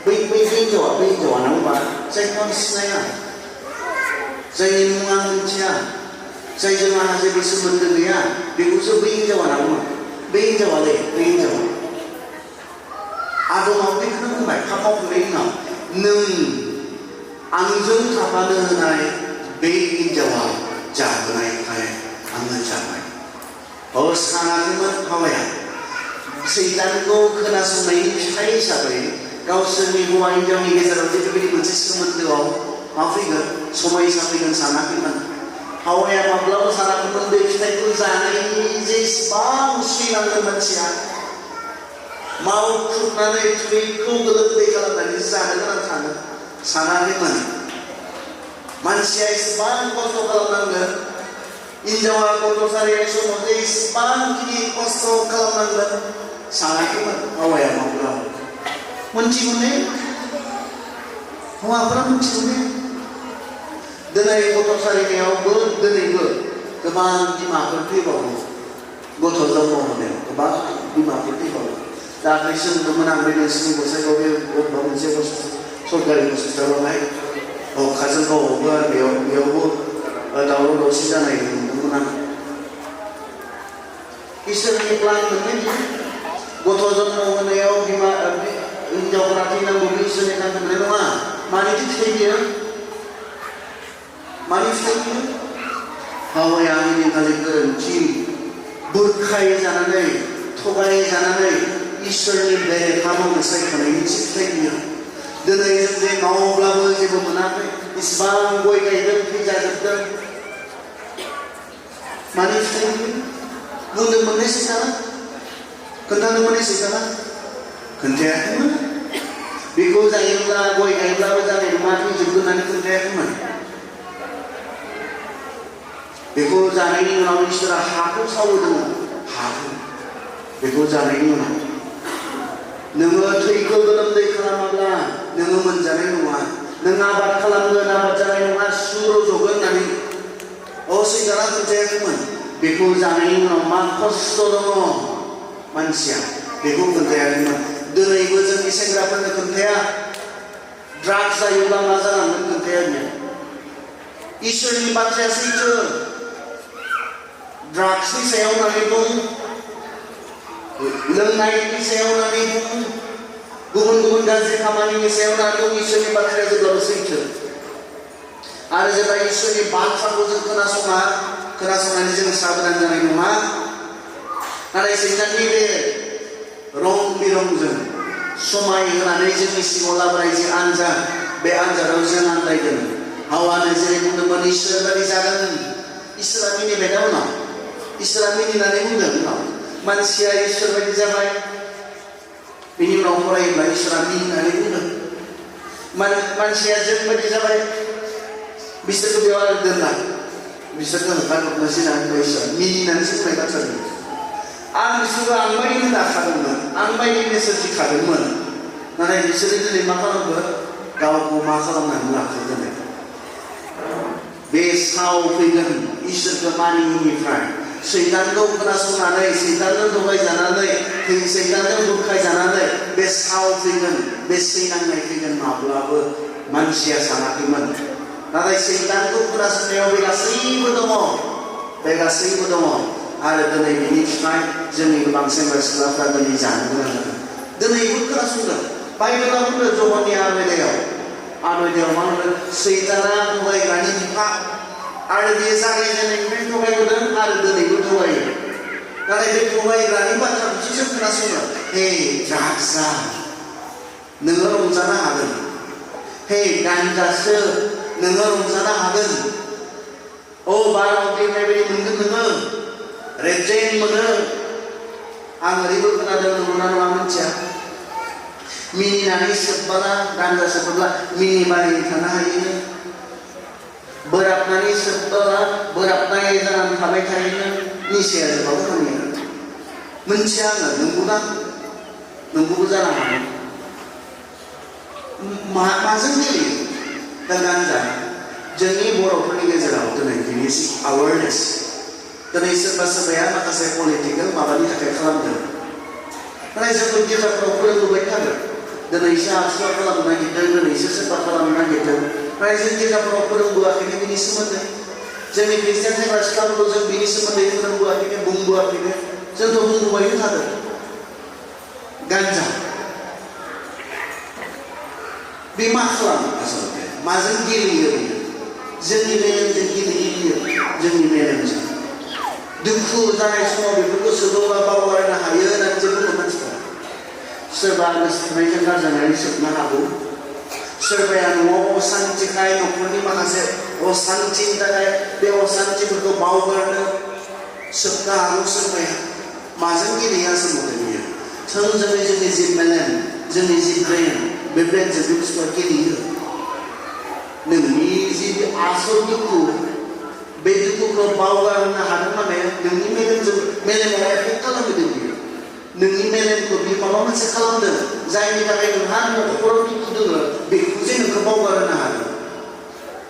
बै हिनजावानो बुंबा जायखौ आं सिनाया, जायनि मुं आं मिथिया, जायजों आंहा जेबो सोमोन्दो गैया, बेखौसो बै हिनजावाना बुङो। बै हिनजावालै, बै हिनजावा आदमाव बेखौनो बुंबाय फाफ मावखांनायनि उनाव, नों आंजों थाफानो होनाय बे हिनजावा जाबोनायखाय आङो जाबाय। सानाखैमोन हावाया सैतानखौ खोनासंनायनि फिथाइ हिसाबै गावसोरनि हौवा हिनजावनि गेजेराव जे बेबायदि मोनसे सोमोन्दोआव मा फैगोन, समायसा फैगोन सानाखैमोन। हावाया माब्लाबा सानाखैमोन बे फिथाइखौ जानायनि जेसेबां सैनांगोन मानसिया, मावख्रुबनानै थैखौ गोलोमदै खालामनानै जानो गोनां थानो सानाखैमोन। मानसिया एसेबां खस्थ' खालामनांगोन, हिनजावा गथ'सारिनि समाव जे एसेबांखिनि खस्थ' खालामनांगोन सानाखैमोन हावाया माब्लाबा। मोनथिगौने हौवाफोरा मोनथिगौने, दिनै गथ'सारिनायावबो दिनैबो गोबां बिमाफोर थैबावो। गथ' जन्म होनायाव गोबां बिमाफोर थैबावो। दाख्लै सोंदोंमोन आं बे नोंसिनि गसाइगाव बे बबेबा मोनसे सरकारि हस्पिटालावहाय काजलगावआवबो आरो बेयावबो दावराव दावसि जानाय नुदोंमोन आं। इसोरनि प्लान मोननै, गथ' जन्म होनायाव बिमा हिनजावफोरा थैनांगौ, बे इसोरनि प्लान मोननाय नङा। मानि फिथाइ बियो? मानि फिथाइ बियो? हावाया आंनि खालि गोरोन्थि बुरखाय जानानै थगाय जानानै इसोरनि बेरेखा मावनो सायख'नायनि फिथाइ बियो। दिनै जों जे मावब्लाबो जेबो मोनाखै, इसिबां गय गायदों थैजाजोबदों, मानि फिथाइ बियो? बुंदों मोननै सैताना, खोन्थानो मोननै सैताना खोन्थायाखैमोन। बेखौ जायोब्ला गय गायब्लाबो जानाय नङा, थैजोबगोन होननानै खोन्थायाखैमोन। बेखौ जानायनि उनाव इसोरा हाखौ सावहोदोंमोन, हाखौ। बेखौ जानायनि उनाव नोङो थैखौ गोलोमदै खालामाब्ला नोङो मोनजानाय नङा, नों आबाद खालामगोन आबाद जानाय नङा, सु रज'गोन होननानै सैताना खोन्थायाखैमोन। बेखौ जानायनि उनाव मा खस्थ' दङ मानसिया, बेखौ खोन्थायाखैमोन। दिनैबो जोंनि सेंग्राफोरनो खोन्थाया, ड्राग्स जायोब्ला मा जालांगोन खोन्थाया बियो। इसोरनि बाथ्राया सैथो। ड्राग्सनि सायाव होननानै बुं, लोंनायनि सायाव होननानै बुं, गुबुन गुबुन गाज्रि खामानिनि सायाव होननानै बुं, इसोरनि बाथ्राया जेब्लाबो सैथो। आरो जेब्ला इसोरनि बाथ्राखौ जों खोनासंनानै जों साबधान जानाय नङा, नाथाय सैताननि बे रं बिरंजों समाय होनानै जोंनि सिगाङाव लाबोनाय जे आनजाद, बे आनजादाव जों आन्दायदों। हावानो जेरै बुंदोंमोन इसोर बायदि जागोन, इसोरा मिनिबाय दा उनाव, इसोरा मिनिनानै बुंदों उनाव मानसिया इसोर बायदि जाबाय। बिनि उनाव फरायोब्ला इसोरा मिनिनानै बुंदों मानसिया जों बायदि जाबाय, बिसोरखौ बेयाव आरो दोनला, बिसोरखौ होखारहरनोसै होननानै बुंबाय इसोरा, मिनिनानैसो बुंनाय बाथ्रा बियो। आं बिसोरखौ आं बायदिनो दाखादोंमोन, आं बायदिनो सोरजिखादोंमोन, नाथाय बिसोरो दिनै मा खालामखो? गावखौ मा खालामनानै लाखो दिनै? बे साव फैगोन इसोरखौ मानियैनिफ्राय, सैतानखौ खोनासंनानै, सैतानजों थगायजानानै, सैतानजों बुरखायजानानै बे साव फैगोन, बे सैनांनाय फैगोन माब्लाबो मानसिया सानाखैमोन। नाथाय सैतानखौ खोनासंनायाव बे गासैबो दङ, बे गासैबो दङ। आरो दिनै बिनि फिथाइ जोंनि गोबां सेंग्रा सिख्लाफ्रा दिनै जानो गोनां जादों। दिनैबो खोनासंदों। बाइबेला बुंदों जहननि आनयदायाव मा होनो? सैताना थगायग्रानि बिफा, आरो बेयो जागायजेननायनिफ्राय थगायबोदों आरो दिनैबो थगायो। नाथाय बे थगायग्रानि बाथ्राखौसो जों खोनासङो। हे द्राग्सा नोङो रंजानो हागोन। हे गान्जासो नोङो रंजानो हागोन। ओ बाराव देनाय बायदि मोनगोन नोङो। रेजें मोनो। आं ओरैबो खोनादों नंगौना नङा मिथिया। मिनिनानै सोबबाला गान्जा सोबोब्ला मिनिबाय थानो हायोनो। बोराबनानै सोबबाला बोराबनाय जानानै थाबाय थायोनो। निसाया जोबाबो मानिया। मोनथिया आङो नंगौना नंगौबो जानो हागौ। माजों गेलेयो दा गान्जा? जोंनि बर'फोरनि गेजेराव दिनै बिनि एवारनेस दिनै सोरबा सोरबाया माखासे पलिटिकेल माबानि थाखाय खालामदों। नाथाय जोंबो गिर्जाफोराव फोरोंबोबाय थादों। दिनैसो आसुआ खालामनो नागिरदों, दिनैसो सोरबा खालामनो नागिरदों। नाथाय जों गिर्जाफोराव फोरोंबोआखैनो बिनि सोमोन्दै। जोंनि ख्रिस्टियान सेंग्रा सिख्लाफोरखौ जों बिनि सोमोन्दै फोरोंबोआखैनो, बुंबोआखैनो। जोंथ' बुंबोबायनो थादों। गान्जा बे मा खालामो आसलते? माजों गेलेयो बियो? जोंनि मेलेमजों गेलेयो। जोंनि मेलेमजों दुखु जानाय समाव बेफोरखौ सोबोब्ला बावगारनो हायो होननानै जों बुङो मानसिफोरा। सोरबा गोसोथोनायजों गारजानानै सोबनो हागौ। सोरबाया न'आव असान्तिखाय न'खरनि माखासे असान्तिनि थाखाय बे असान्तिफोरखौ बावगारनो सोबनो हागौ। सोरबाया माजों गेलेयो आसलते बियो? थोंजोङै जोंनि जि मेलेम, जोंनि जि ब्रेन, बे ब्रेनजों बे बुस्थुआ गेलेयो। नोंनि जि आसल दुखु, बे दुखुखौ बावगारनो हादों माने नोंनि मेलेमाव एफेक्ट खालामदों बियो। नोंनि मेलेमखौ बे माबा मोनसे खालामदों जायनि थाखाय नोंहा न'खराव दुखु दङ, बेखौ जे नोंखौ बावगारनो हादों।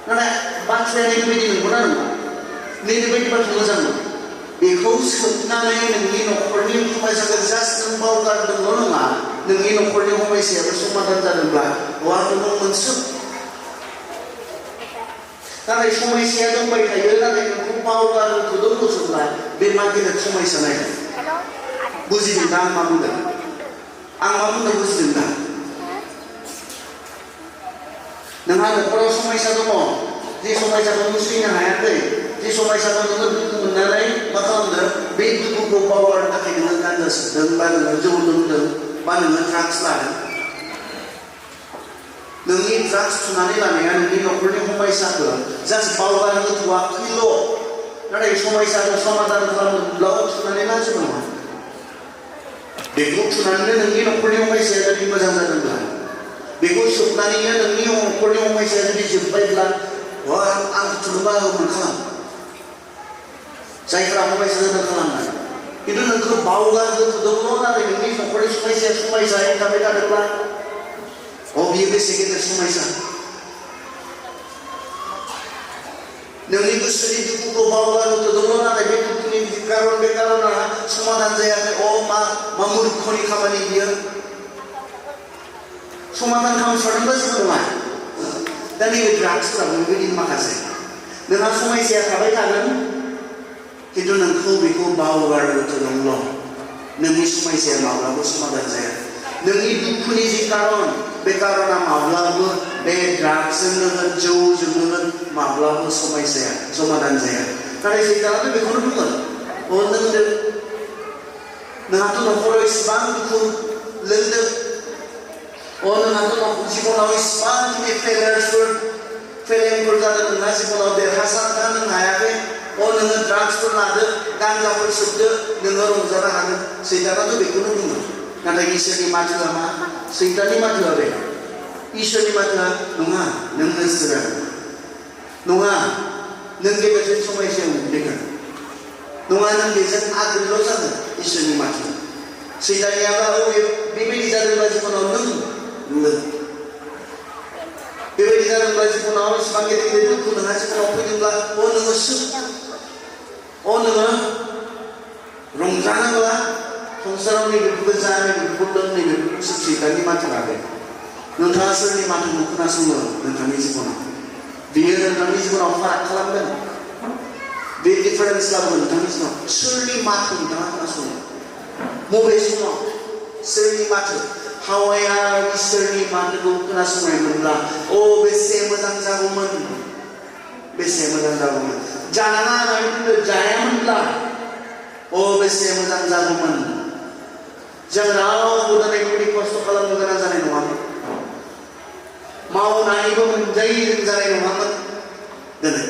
नाथाय बाथ्राया नैबायदि नंगौना नङा? नैबायदि बाथ्रा मोजां नङा। बेखौ सोबनानै नोंनि न'खरनि समयसाखौ जास्ट नों बावगारदोंल' नङा, नोंनि न'खरनि समयसायाबो समाधान जादोंब्ला नों मोनसोब। नाथाय समयसाया दंबाय थायो, नाथाय नोंखौ बावगारनो थुदोंल'सोब्ला बे मा गिदिर समयसा नायदों? बुजिदों दा आं मा बुंदों? आं मा बुंदों बुजिदों दा? नोंहा न'खराव समयसा दङ, जे समयसाखौ नों सैनो हायाखै, जे समयसाखौ नोङो दुखु मोननानै मा खालामदों? बे दुखुखौ बावगारनो थाखाय नोङो गान्जा सोबदों, बा नोङो जौ लोंदों, बा नोङो ड्राग्स लादों। नोंनि ड्राग्स थुनानै लानाया नोंनि न'खरनि समयसाखौ जास्ट बावगारनो होथ'वाखैल', नाथाय समयसाखौ समाधान खालामनोब्लाबो थुनानै ला जेबो नङा। बेखौ थुनानैनो नोंनि न'खरनि समयसाया जुदि मोजां जादोंब्ला, बेखौ सोबनानैनो नोंनि न'खरनि समयसाया जुदि जोब्बायब्ला, आं थुलुंगा होगोन खालाम। जायफ्रा समयसा जादों खालामनाय, खिन्थु नोंखौ बावगारहोथ'दोंल', नाथाय नोंनि न'खरनि समयसाया समयसायै थाबाय थादोंब्ला, बियो बेसे गेदेर समयसा? नोंनि गोसोनि दुखुखौ बावगारहोथ'दोंल', नाथाय बे दुखुनि बे कारना समाधान जायाखै। मा मुर्खनि खामानि बियो? समाधान खालामसारदोंबा जेबो नङा। दा नैबे ड्राग्सफोराबो बेबायदि माखासे नोंहा समयसाया थाबाय थागोन, खिन्थु नोंखौ बेखौ बावगारहोथ'दोंल'। नोंनि समयसाया माब्लाबा समाधान जाया। नोंनि दुखुनि जि कारन, बे कारना माब्लाबो बे ड्राग्सजोंनो होन, जौजोंनो होन, माब्लाबो समयसाया समाधान जाया। नाथाय सैतानाथ' बेखौनो बुङो, लोंदों, नोंहाथ' न'खराव इसिबां दुखु लोंदों, नोंहाथ' जिबनाव इसिबांखिनि फेलेंफोर जादों, नोंहा जिबनाव देरहासार जानो हायाखै, नोङो ड्राग्सफोर लादो, गान्जाफोर सोबदो, नोङो रंजानो हागोन। सैतानाथ' बेखौनो बुङो। नाथाय इसोरनि माथोआ मा? सैताननि माथोआ बे। इसोरनि माथोआ नङा, नों गोसो जागोन, नङा नों गेदेरसिन समयसायाव गोग्लैगोन, नङा नों बेजों आगोलल' जागोन। इसोरनि माथोआ सैताननियाबा बेबायदि जादोंब्ला जिबनाव नों लों, बेबायदि जादोंब्ला जिबनाव इसिबां गेदेर गेदेर दुखु नोंहा जिबनाव फैदोंब्ला नोङो सोब, नोङो रंजानोब्ला संसाराव नैबेफोरखौ जा, नैबेफोरखौ लों, नैबेफोरखौ सोब। सैताननि माथोआ बे। नोंथाङा सोरनि माथोखौ खोनासङो नोंथांनि जिबनाव? बियो नोंथांनि जिबनाव फाराग खालामगोन, बे डिफारेन्स लाबोगोन नोंथांनि जिबनाव। सोरनि माथो नोंथाङा खोनासङो? बबे समाव सोरनि माथो? हावाया इसोरनि माथोखौ खोनासंनायमोनब्ला बेसे मोजां जागौमोन, बेसे मोजां जागौमोन। जानाङा होननानै बुंदों, जायामोनब्ला बेसे मोजां जागौमोन जों रावबो दिनै बेबायदि खस्थ' खालामनो गोनां जानाय नङामोन मावनानैबो मोनजायै जों जानाय नङामोन दिनै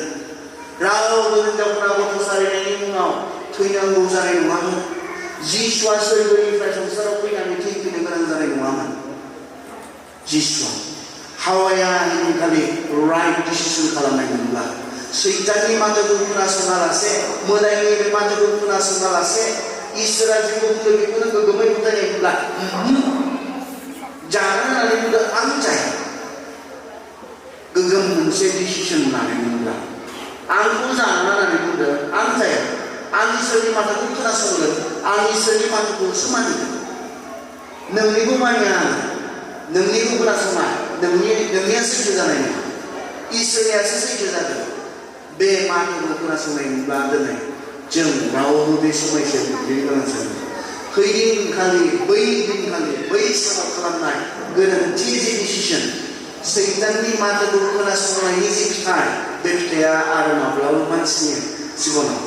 रावबो हिनजावफोरा गथ' सारिनायनि उनाव थैनांगौ जानाय नङामोन जिसुआ सोरगोनिफ्राय संसाराव फैनानै थैफैनो गोनां जानाय नङामोन जिसुआ हावाया हिनखालि राइट डिसिसन खालामनायमोनब्ला सैताननि माथोखौ खोनासङालासे मोदायनि बे माथोखौ खोनासङालासे इसोरा जेखौ बुंदों बेखौनो गोग्गोमै फोथायनायमोनब्ला जानो होननानै बुंदों आं जाया गोग्गोम मोनसे डिसिसन लानायमोनब्ला आंखौ जानो होननानै बुंदों आं जाया आं इसोरनि माथोखौ खोनासंगोन आं इसोरनि माथोखौसो मानिगोन नोंनिखौ मानिया नोंनिखौ खोनासङा नोंनिया सैथो जानाय नङा इसोरनियासो सैथो जागोन बे माथोखौ खोनासंनायमोनब्ला दिनै जों रावबो बे समयसायाव गोग्लैनो गोनां जागोन हैदिनखालि बै सानाव खालामनाय गोरोन्थि जे डिसिसन सैताननि माथोखौ खोनासंनायनि जे फिथाइ बे फिथाइया आरो माब्लाबा मानसिनि जिबनाव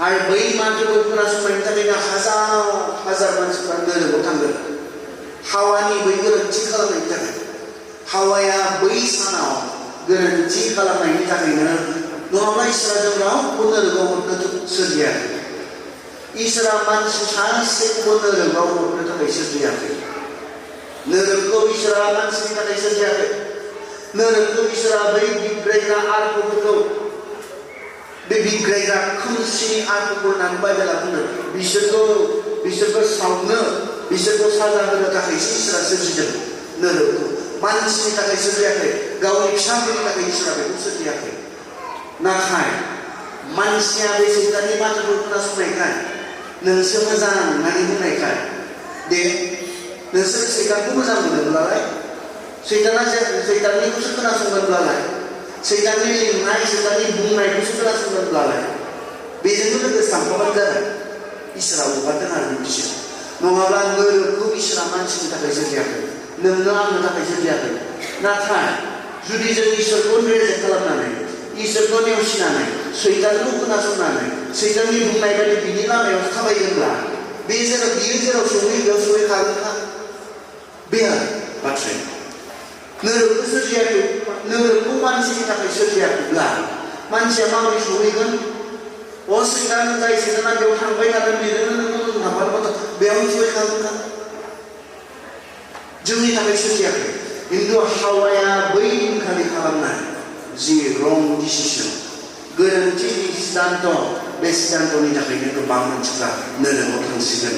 आरो बै माथोखौ खोनासंनायनि थाखायनो हाजार मानसिफ्रा नोरोगाव थांगोन हावानि बै गोरोन्थि खालामनायनि थाखाय हावाया बै सानाव गोरोन्थि खालामनायनि थाखायनो नङाब्ला इसोरा जों रावबो नोरोगाव हरनो सोरजियाखै इसोरा मानसि सासेखौबो नोरोगाव हरनो थाखाय सोरजियाखै नोरोगखौ इसोरा मानसिनि थाखाय सोरजियाखै नोरोगखौ इसोरा बै बिग्रायग्रा आर्टफोरखौ बे बिग्रायग्रा खोमसिनि आर्टफोरखौ होननानै बाइबेला बुंदों बिसोरखौ सावनो बिसोरखौ साजा होनो थाखायसो इसोरा सोरजिदों नोरोगखौ मानसिनि थाखाय सोरजियाखै गावनि फिसाफोरनि थाखाय इसोरा बेखौ सोरजियाखै नाथाय मानसिया बे सैताननि माथोखौ खोनासंनायखाय नोंसो मोजां होननानै बुंनायखाय दे नोंसोर सैतानखौ मोजां मोनोब्लालाय सैताननिखौसो खोनासंगोनब्लालाय सैताननि लिंनाय सैताननि बुंनायखौसो खोनासंगोनब्लालाय बेजोंनो लोगोसे थांफाबानो जाबाय इसोरा हगारदों आरो बिसोर नङाब्ला नोरोगखौ इसोरा मानसिनि थाखाय सोरजियाखै नोंनो आंनो थाखाय सोरजियाखै नाथाय जुदि जों इसोरखौ रिजेक्ट खालामनानै इसोरखौ नेवसिनानै सैतानखौ खोनासंनानै सैताननि बुंनाय बायदि बिनि लामायाव थाबायगोनब्ला बियो जेराव सहैयो बेयाव सहैखागोनखा बे आरो बाथ्राया नोरोगखौ सोरजियाखै नोरोगखौ मानसिनि थाखाय सोरजियाखैब्ला मानसिया माबोरै सहैगोन सैतान जाय सैताना बेयाव थांबाय थादों बेजोंनो नों थांबाय बेयावनो सहैखागोनखा जोंनि थाखाय सोरजियाखै खिन्थु हावाया बै दिनखालि खालामनाय जि रं डिसिसन गोरोन्थि सिद्धान्त बे सिद्धान्तनि थाखायनो गोबां मानसिफ्रा नोरोगाव थांसिगोन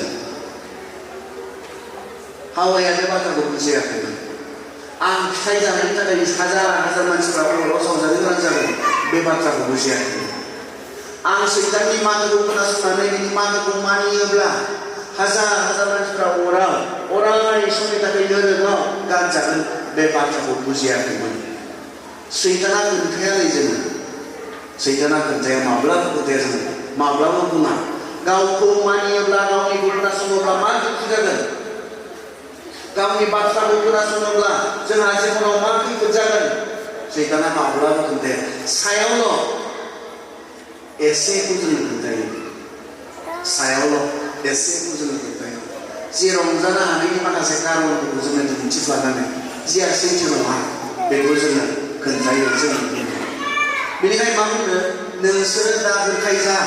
हावाया बे बाथ्राखौ बुजियाखैमोन आं फिथाइ जानायनि थाखाय हाजार मानसिफ्रा अराव सावजानो गोनां जागोन बे बाथ्राखौ बुजियाखैमोन आं सैताननि माथोखौ खोनासंनानै बिनि माथोखौ मानियोब्ला हाजार मानसिफ्रा अराय समनि थाखाय नोरोगाव गारजागोन बे बाथ्राखौ बुजियाखैमोन सैताना खोन्थायालै जोङो सैताना खोन्थाया माब्लाबा खोन्थाया जोङो माब्लाबा बुङा गावखौ मानियोब्ला गावनिखौ खोनासङोब्ला मा दुखु जागोन गावनि बाथ्राखौ खोनासङोब्ला जोंहा जिबनाव मा खैफोद जागोन सैताना माब्लाबा खोन्थाया सायावल' एसेखौ जोङो खोन्थायो सायावल' एसेखौ जोङो खोन्थायो जे रंजानो हानायनि माखासे कारनफोरखौ जोङो दिन्थिफ्लानानै जिया सैथो नङा बेखौ जोङो खोन्थायो जोङो बेनिखायनो मा बुङो नोंसोरो दा बुरखाय जा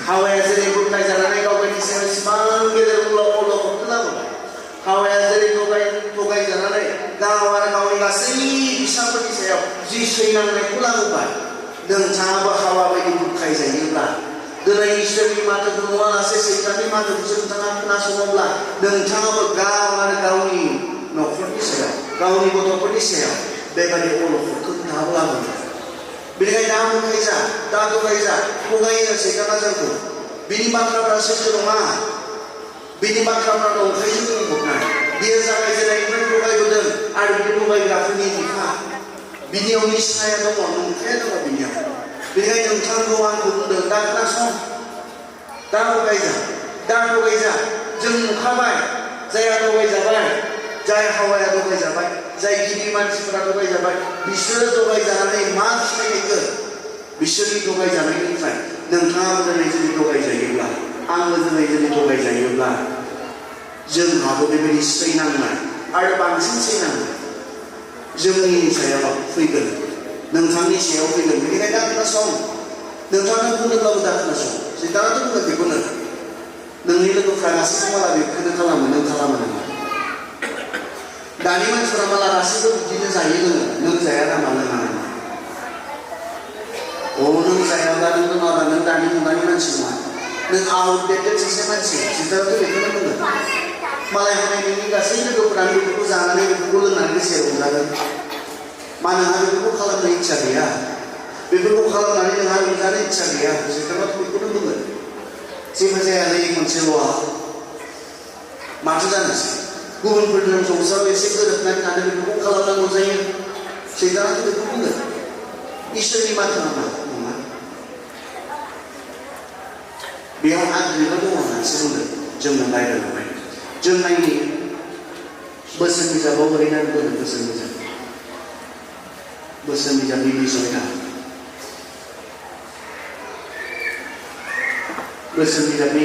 हावाया जेरै बुरखाय जानानै गावनि सायाव इसिबां गेदेर अलखदखौ लाबोबाय हावाया जेरै थगाय जानानै गाव आरो गावनि गासै फिसाफोरनि सायाव जि सैनांनायखौ लाबोबाय नोंथाङाबो हावा बायदि बुरखाय जायोब्ला दिनै इसोरनि माथोखौ नुवालासे सैताननि माथोखौसो नोंथाङा खोनासङोब्ला नोंथाङाबो गाव आरो गावनि न'खरनि सायाव गावनि गथ'फोरनि सायाव बेबायदि अलखदखौ नोंथाङाबो लाबोगोन बेनिखायनो दा बुरखाय जा दा थगाय जा थगायो सैताना जोंखौ बिनि बाथ्राफ्रा सैथो नङा बिनि बाथ्राफ्रा नंखायजों बुंफबनाय बियो जागायजेननायनिफ्राय थगायबोदों आरो बे थगायग्राफोरनि बिफा बिनियाव निसाया दङ नंखाया दङ बिनियाव बेनिखायनो नोंथांखौ आंखौ बुंदों दा खोनासं दा थगाय जा जों नुखाबाय जायहा थगायजाबाय जाय हावाया थगायजाबाय जाय गिबि मानसिफोरा थगायजाबाय बिसोरो थगायजानानै मा फिथाइ मोनगोन बिसोरनि थगायजानायनिफ्राय नोंथाङाबो दिनै जुदि थगायजायोब्ला आंबो दिनै जुदि थगायजायोब्ला जोंहाबो बेबायदि सैनांनाय आरो बांसिन सैनांनाय जोंनि सायाव फैगोन नोंथांनि सायाव फैगोन बेनिखायनो दा खोनासं नोंथाङा बुंदोंब्लाबो दा खोनासं सैतानाथ' बुङो बेखौनो नोंनि लोगोफ्रा गासैबो माला बेखौनो खालामो नों खालामो नामा दानि मानसिफोरा माला गासैबो बिदिनो जायो लोङो नों जाया नामा लोङा नामा नों जायाब्ला नों लोङाब्ला नों दानि मुगानि मानसि नङा नों आउटडेटेड सासे मानसि सैतानाथ' बेखौनो बुङो मालाय हनै नोंनि गासै लोगोफोरानो बेफोरखौ जानानै बेफोरखौ लोंनानै गोसो रंजागोन मा नोंहा बेफोरखौ खालामनो इच्छा गैया बेफोरखौ खालामनानै नोंहा रंजानो इच्छा गैया सैतानाथ' बेखौनो बुङो जेबो जाया नै खनसेल'आ माथो जानोसै गुबुनफोरजों संसाराव एसे गोरोबनानै थानो बेफोरखौ खालामनांगौ जायो सैतानाथ' बेखौ बुङो इसोरनि माथो नङा बेयाव आद्रिल' दङ होननानैसो बुंदों जोंनो रायज्लायबाय जों नायनि बोसोन बिजाबाव ओरैनो दोनो बोसोन बिजाबनि बिसयना बोसोन बिजाबनि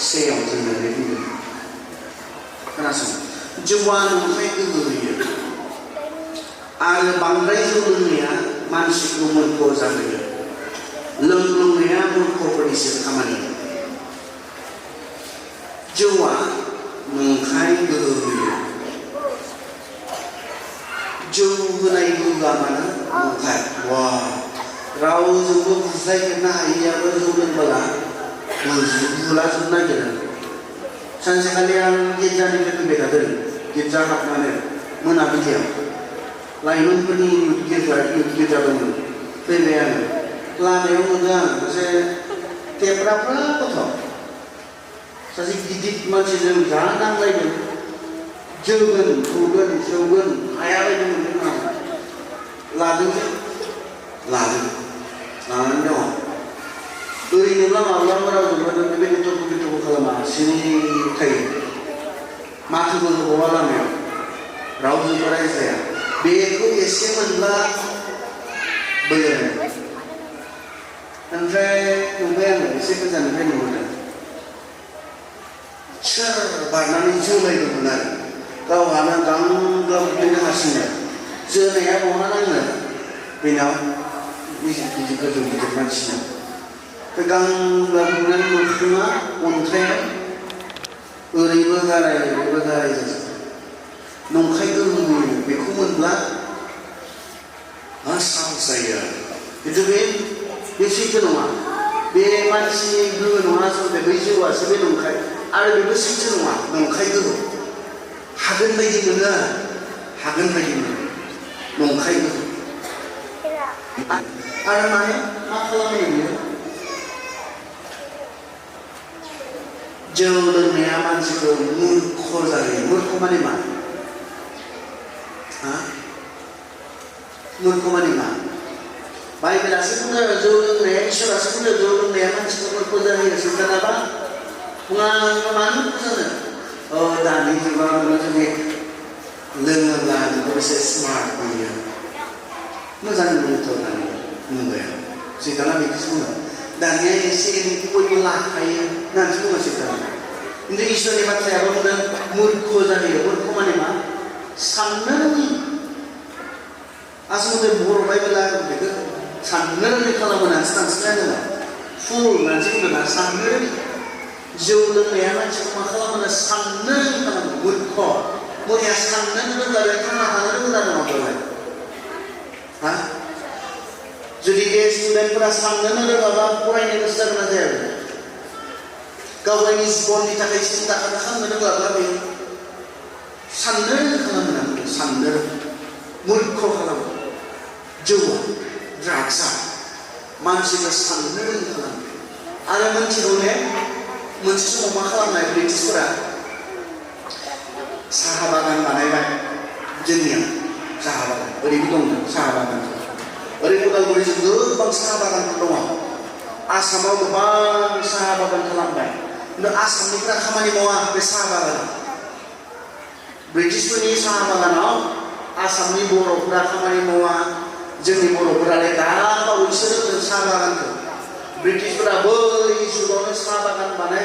27 जोंनो बे बुंदों खोनासं जौआ नंखाय गोहो होयो आरो बांद्राय जौ लोंनाया मानसिखौ मूर्ख जाहोयो लोंनाया मूर्खफोरनिसो खामानि जौआ नंखाय गोहो होयो जौ होनाय गोहोआ मानो नंखाय रावजोंबो बुज्लायफेरनो हायैयाबो जौ लोंबोला बुलाजोबनो नागिरो सानसेखालि आं गिर्जानिफ्राय फैबाय थादों गिर्जा हाबनानै मोनाबिलियाव लाइमोनफोरनि गिर्जा दंमोन फैबाय आङो लामायाव नुदों आं सासे टेब्राफ्रा गथ' सासे गिदिर मानसिजों जा नांलायदों जोगोन बुगोन सौगोन हायाबायदि मोनदों आं लानानै दं ओरैनोब्ला माब्लाबा रावजोंबो बेबायदि थरख' खालामा सिनि थायो माथोबो होबावा लामायाव रावजोंबो रायज्लाया बेखौ एसे मोनब्ला बोलो ओमफ्राय नुबाय आङो एसे गोजाननिफ्राय नुबोदों सोर बारनानै जोलायदोंमोन आरो गावहानो गांग्लाब बिदिनो हारसिंनो जोनाया बहा नाङो बेनाव गिदिर गोजौ गिदिर मानसिनाव बे गांग्लाब बिदिनो मोखाङा अन्थाइया ओरैबो गाराय ओरैबो गाराय जाजोबबाय नंखाय गोहो होयो बेखौ मोनब्ला साहस जायो आरो खिन्थु बे सैथो नङा बे मानसिनि गोहो नङा आसलते बै जिउआसो बे नंखाय आरो बेबो सैथो नङा नंखाय गोहो हागोन बायदि मोनो आरो हागोन बायदि मोनो नंखाय गोहो आरो माने मा खालामो बियो जौ लोंनाया मानसिखौ मूर्ख जाहोयो मूर्ख माने मा मूर्ख माने मा बाइबेलासो बुङो जौ लोंनाया इसोरासो बुङो जौ लोंनाया मानसिखौ मूर्ख जाहोयो सैतानाबा बुङा मानो मूर्ख जानो दानि जुगाव नोङो जुदि लोङोब्ला नोंखौ एसे स्मार्ट नुयो मोजां नुयोथ' दानि मुगायाव सैताना बेखौसो बुङो दानिया एसे एनैखौ बयबो लाखायो होननानैसो बुङो सैताना खिन्थु इसोरनि बाथ्रायाबो बुंदों मूर्ख जाहोयो मूर्ख माने मा साननो रोङि आसलते बर' बाइबेला बेखौ साननो रोङि खालामो होननानैसो ट्रान्सलेट होनो फुल होननानैसो बुंदों ना साननो रोङि जौ लोंनाया मानसिखौ मा खालामो साननो रोङि खालामो मूर्ख मुलिया साननो रोंब्ला बे थांना थानो रोंगोन आरो नङाब्लालाय जुदि बे स्टुडेन्टफोरा साननो रोङाबा फरायनो गोसो जागोन ना जाया गाव गावनि जिबननि थाखाय सिन्था खालामनो रोङाब्ला बे साननो रोङि खालामो साननो मूर्ख खालामो जौआ ड्राग्सआ मानसिखौ साननो रोङि खालामो आरो मोनथिगौ ने मोनसे समाव मा खालामनाय ब्रिटिशफोरा साहा बागान बानायबाय जोंनियाव साहा बागान ओरैबो दंमोन साहा बागान ओरै उदालगुरिजों गोबां साहा बागानफोर दङ आसामाव गोबां साहा बागान खालामबाय खिन्थु आसामनिफ्रा खामानि मावा बे साहा बागानाव ब्रिटिशफोरनि साहा बागानाव आसामनि बर'फोरा खामानि मावा जोंनि बर'फोरालाय दा बावैसो रोंदों साहा बागानखौ ब्रिटिशफोरा बै जुगावनो साहा बागान बानाय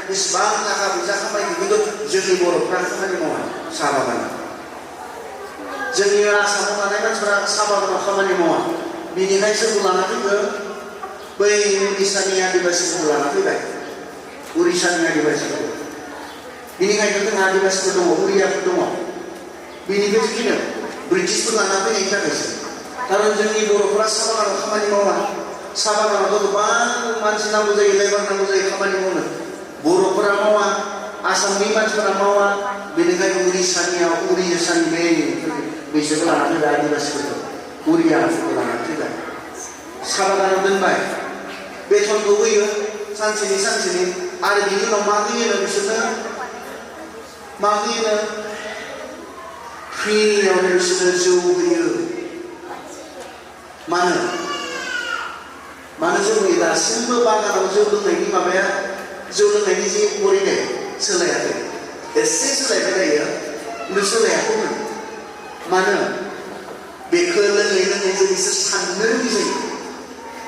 बेसेबां थाखा फैसा खामायो खिन्थु जोंनि बर'फ्रा खामानि मावा साहा बागानाव। जोंनि आसामाव थानाय मानसिफोरा साहा बागानाव खामानि मावा। बिनिखाय सोरखौ लाना फैखो? बै उरिष्यानि आदिबासिफोरखौ लाना फैबाय। उरिष्यानि आदिबासिफोरखौ। बिनिखायनो जोंहा आदिबासिफोर दङ, उरियाफोर दङ। बिनिखायसो फैनो ब्रिटिशफोर लाना फैनायनि थाखायसो। खारन जोंनि बर'फोरा साहा बागानाव खामानि मावा। साहा बागानावथ' गोबां मानसि नांगौ जायो, लेबार नांगौ जायो खामानि मावनो। बर'फोरा मावा, आसामनि मानसिफोरा मावा। बेनिखायनो उरिष्यानि बैसोरखौ लानानै फैबाय आदिबासिफोरखौ, उरियाफोरखौ लानानै फैबाय। साहा बागानाव दोनबाय, बेथनखौ होयो सानसेनि आरो बिनि उनाव मा होयोनो बिसोरनो? मा होयोनो? फ्रियावनो बिसोरनो जौ होयो। मानो जौ होयो? दासिमबो बागानाव जौ लोंनायनि जे परिबेस सोलायाखै। एसे सोलायबाय जायो खिन्थु सोलायाखैमोन। मानो? बेखौ लोङै जों बिसोर साननो रोङि जायो।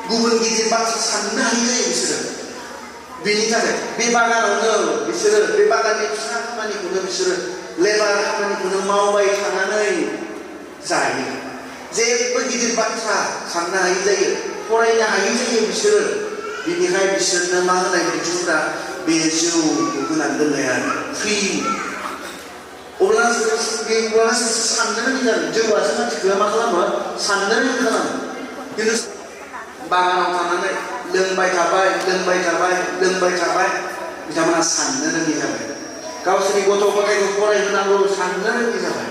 गुबुन गिदिर बाथ्रा साननो हायि जायो बिसोरो। बेनि थाखाय बे बागानावनो बिसोरो बे बागाननि फिसा खामानिखौनो बिसोरो लेबार खामानिखौनो मावबाय थानानै जायो। जेबो गिदिर बाथ्रा साननो हायि जायो, फरायनो हायि जायो बिसोरो। बिनिखाय बिसोरनो मा होनाय ब्रिटिशफोरा बे जौखौ होनानै दोननाय आरो फ्रि। अब्लासो साननो रोङि जागोन। जौआसो मानसिखौ मा खालामो? साननो रोङि खालामो। खिन्थु बागानाव थानानै लोंबाय थाबाय बिथांमोना साननो रोङि जाबाय। गावसोरनि गथ' गथायखौ फरायहोनांगौ साननो रोङि जाबाय।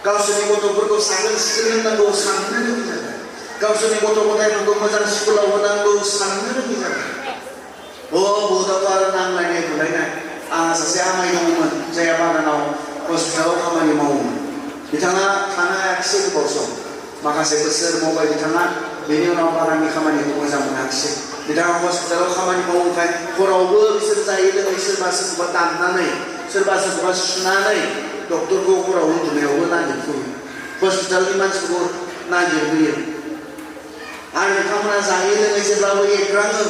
गावसोरनि गथ'फोरखौ साखोन सिखोन होनांगौ साननो रोङि जाबाय। गावसोरनि गथ' गथायफोरखौ मोजां स्कुलाव होनांगौ साननो रोङि जाबाय। बहुदावथ' आरो नांलायनाय बुलायनाय। आंहा सासे आमाइ दङमोन जायहा बागानाव हस्पिटालाव खामानि मावोमोन। बिथाङा थानो हायाखिसै गोबाव सम, माखासे बोसोर मावबाय बिथाङा। बेनि उनाव बागाननि खामानिखौ मोजां मोनाखिसै। बिथाङा हस्पिटालाव खामानि मावोखाय हरावबो बिसोर जायै लोङै सोरबा सोरखौबा दाननानै, सोरबा सोरखौबा सुनानै डक्टरखौ हराव उन्दुनायावबो नागिरफैयो। हस्पिटालनि मानसिफोरखौ नागिरफैयो। आरो बिथांमोना जायै लोङै जेब्लाबो एग्राङो,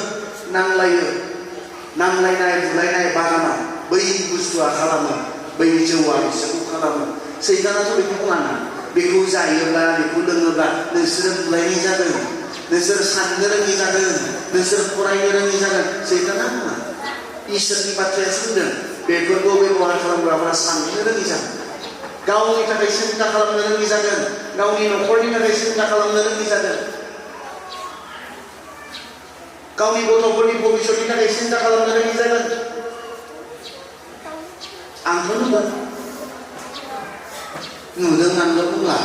नांलायनाय बुलायनाय बागानाव बै बुस्थुआ खालामो, बै जौआ बिसोरखौ खालामो। सैतानाथ' बेखौ बुङाना, बेखौ जायोब्ला बेखौ लोङोब्ला नोंसोरो बुलायनाय जागोन, नोंसोर साननो रोङि जागोन, नोंसोर फरायनो रोङि जागोन। सैताना बुङा, इसोरनि बाथ्रायासो बुंदों बेफोरखौ बेबहार खालामग्राफोरा साननो रोङि जागोन, गावनि थाखाय सिन्ता खालामनो रोङि जागोन, गावनि न'खरनि थाखाय सिन्ता खालामनो रोङि जागोन, गावनि गथ'फोरनि भबिष्यतनि थाखाय सिन्ता खालामनो रोङि जागोन। आंथ' नुदों आंल' बुंला,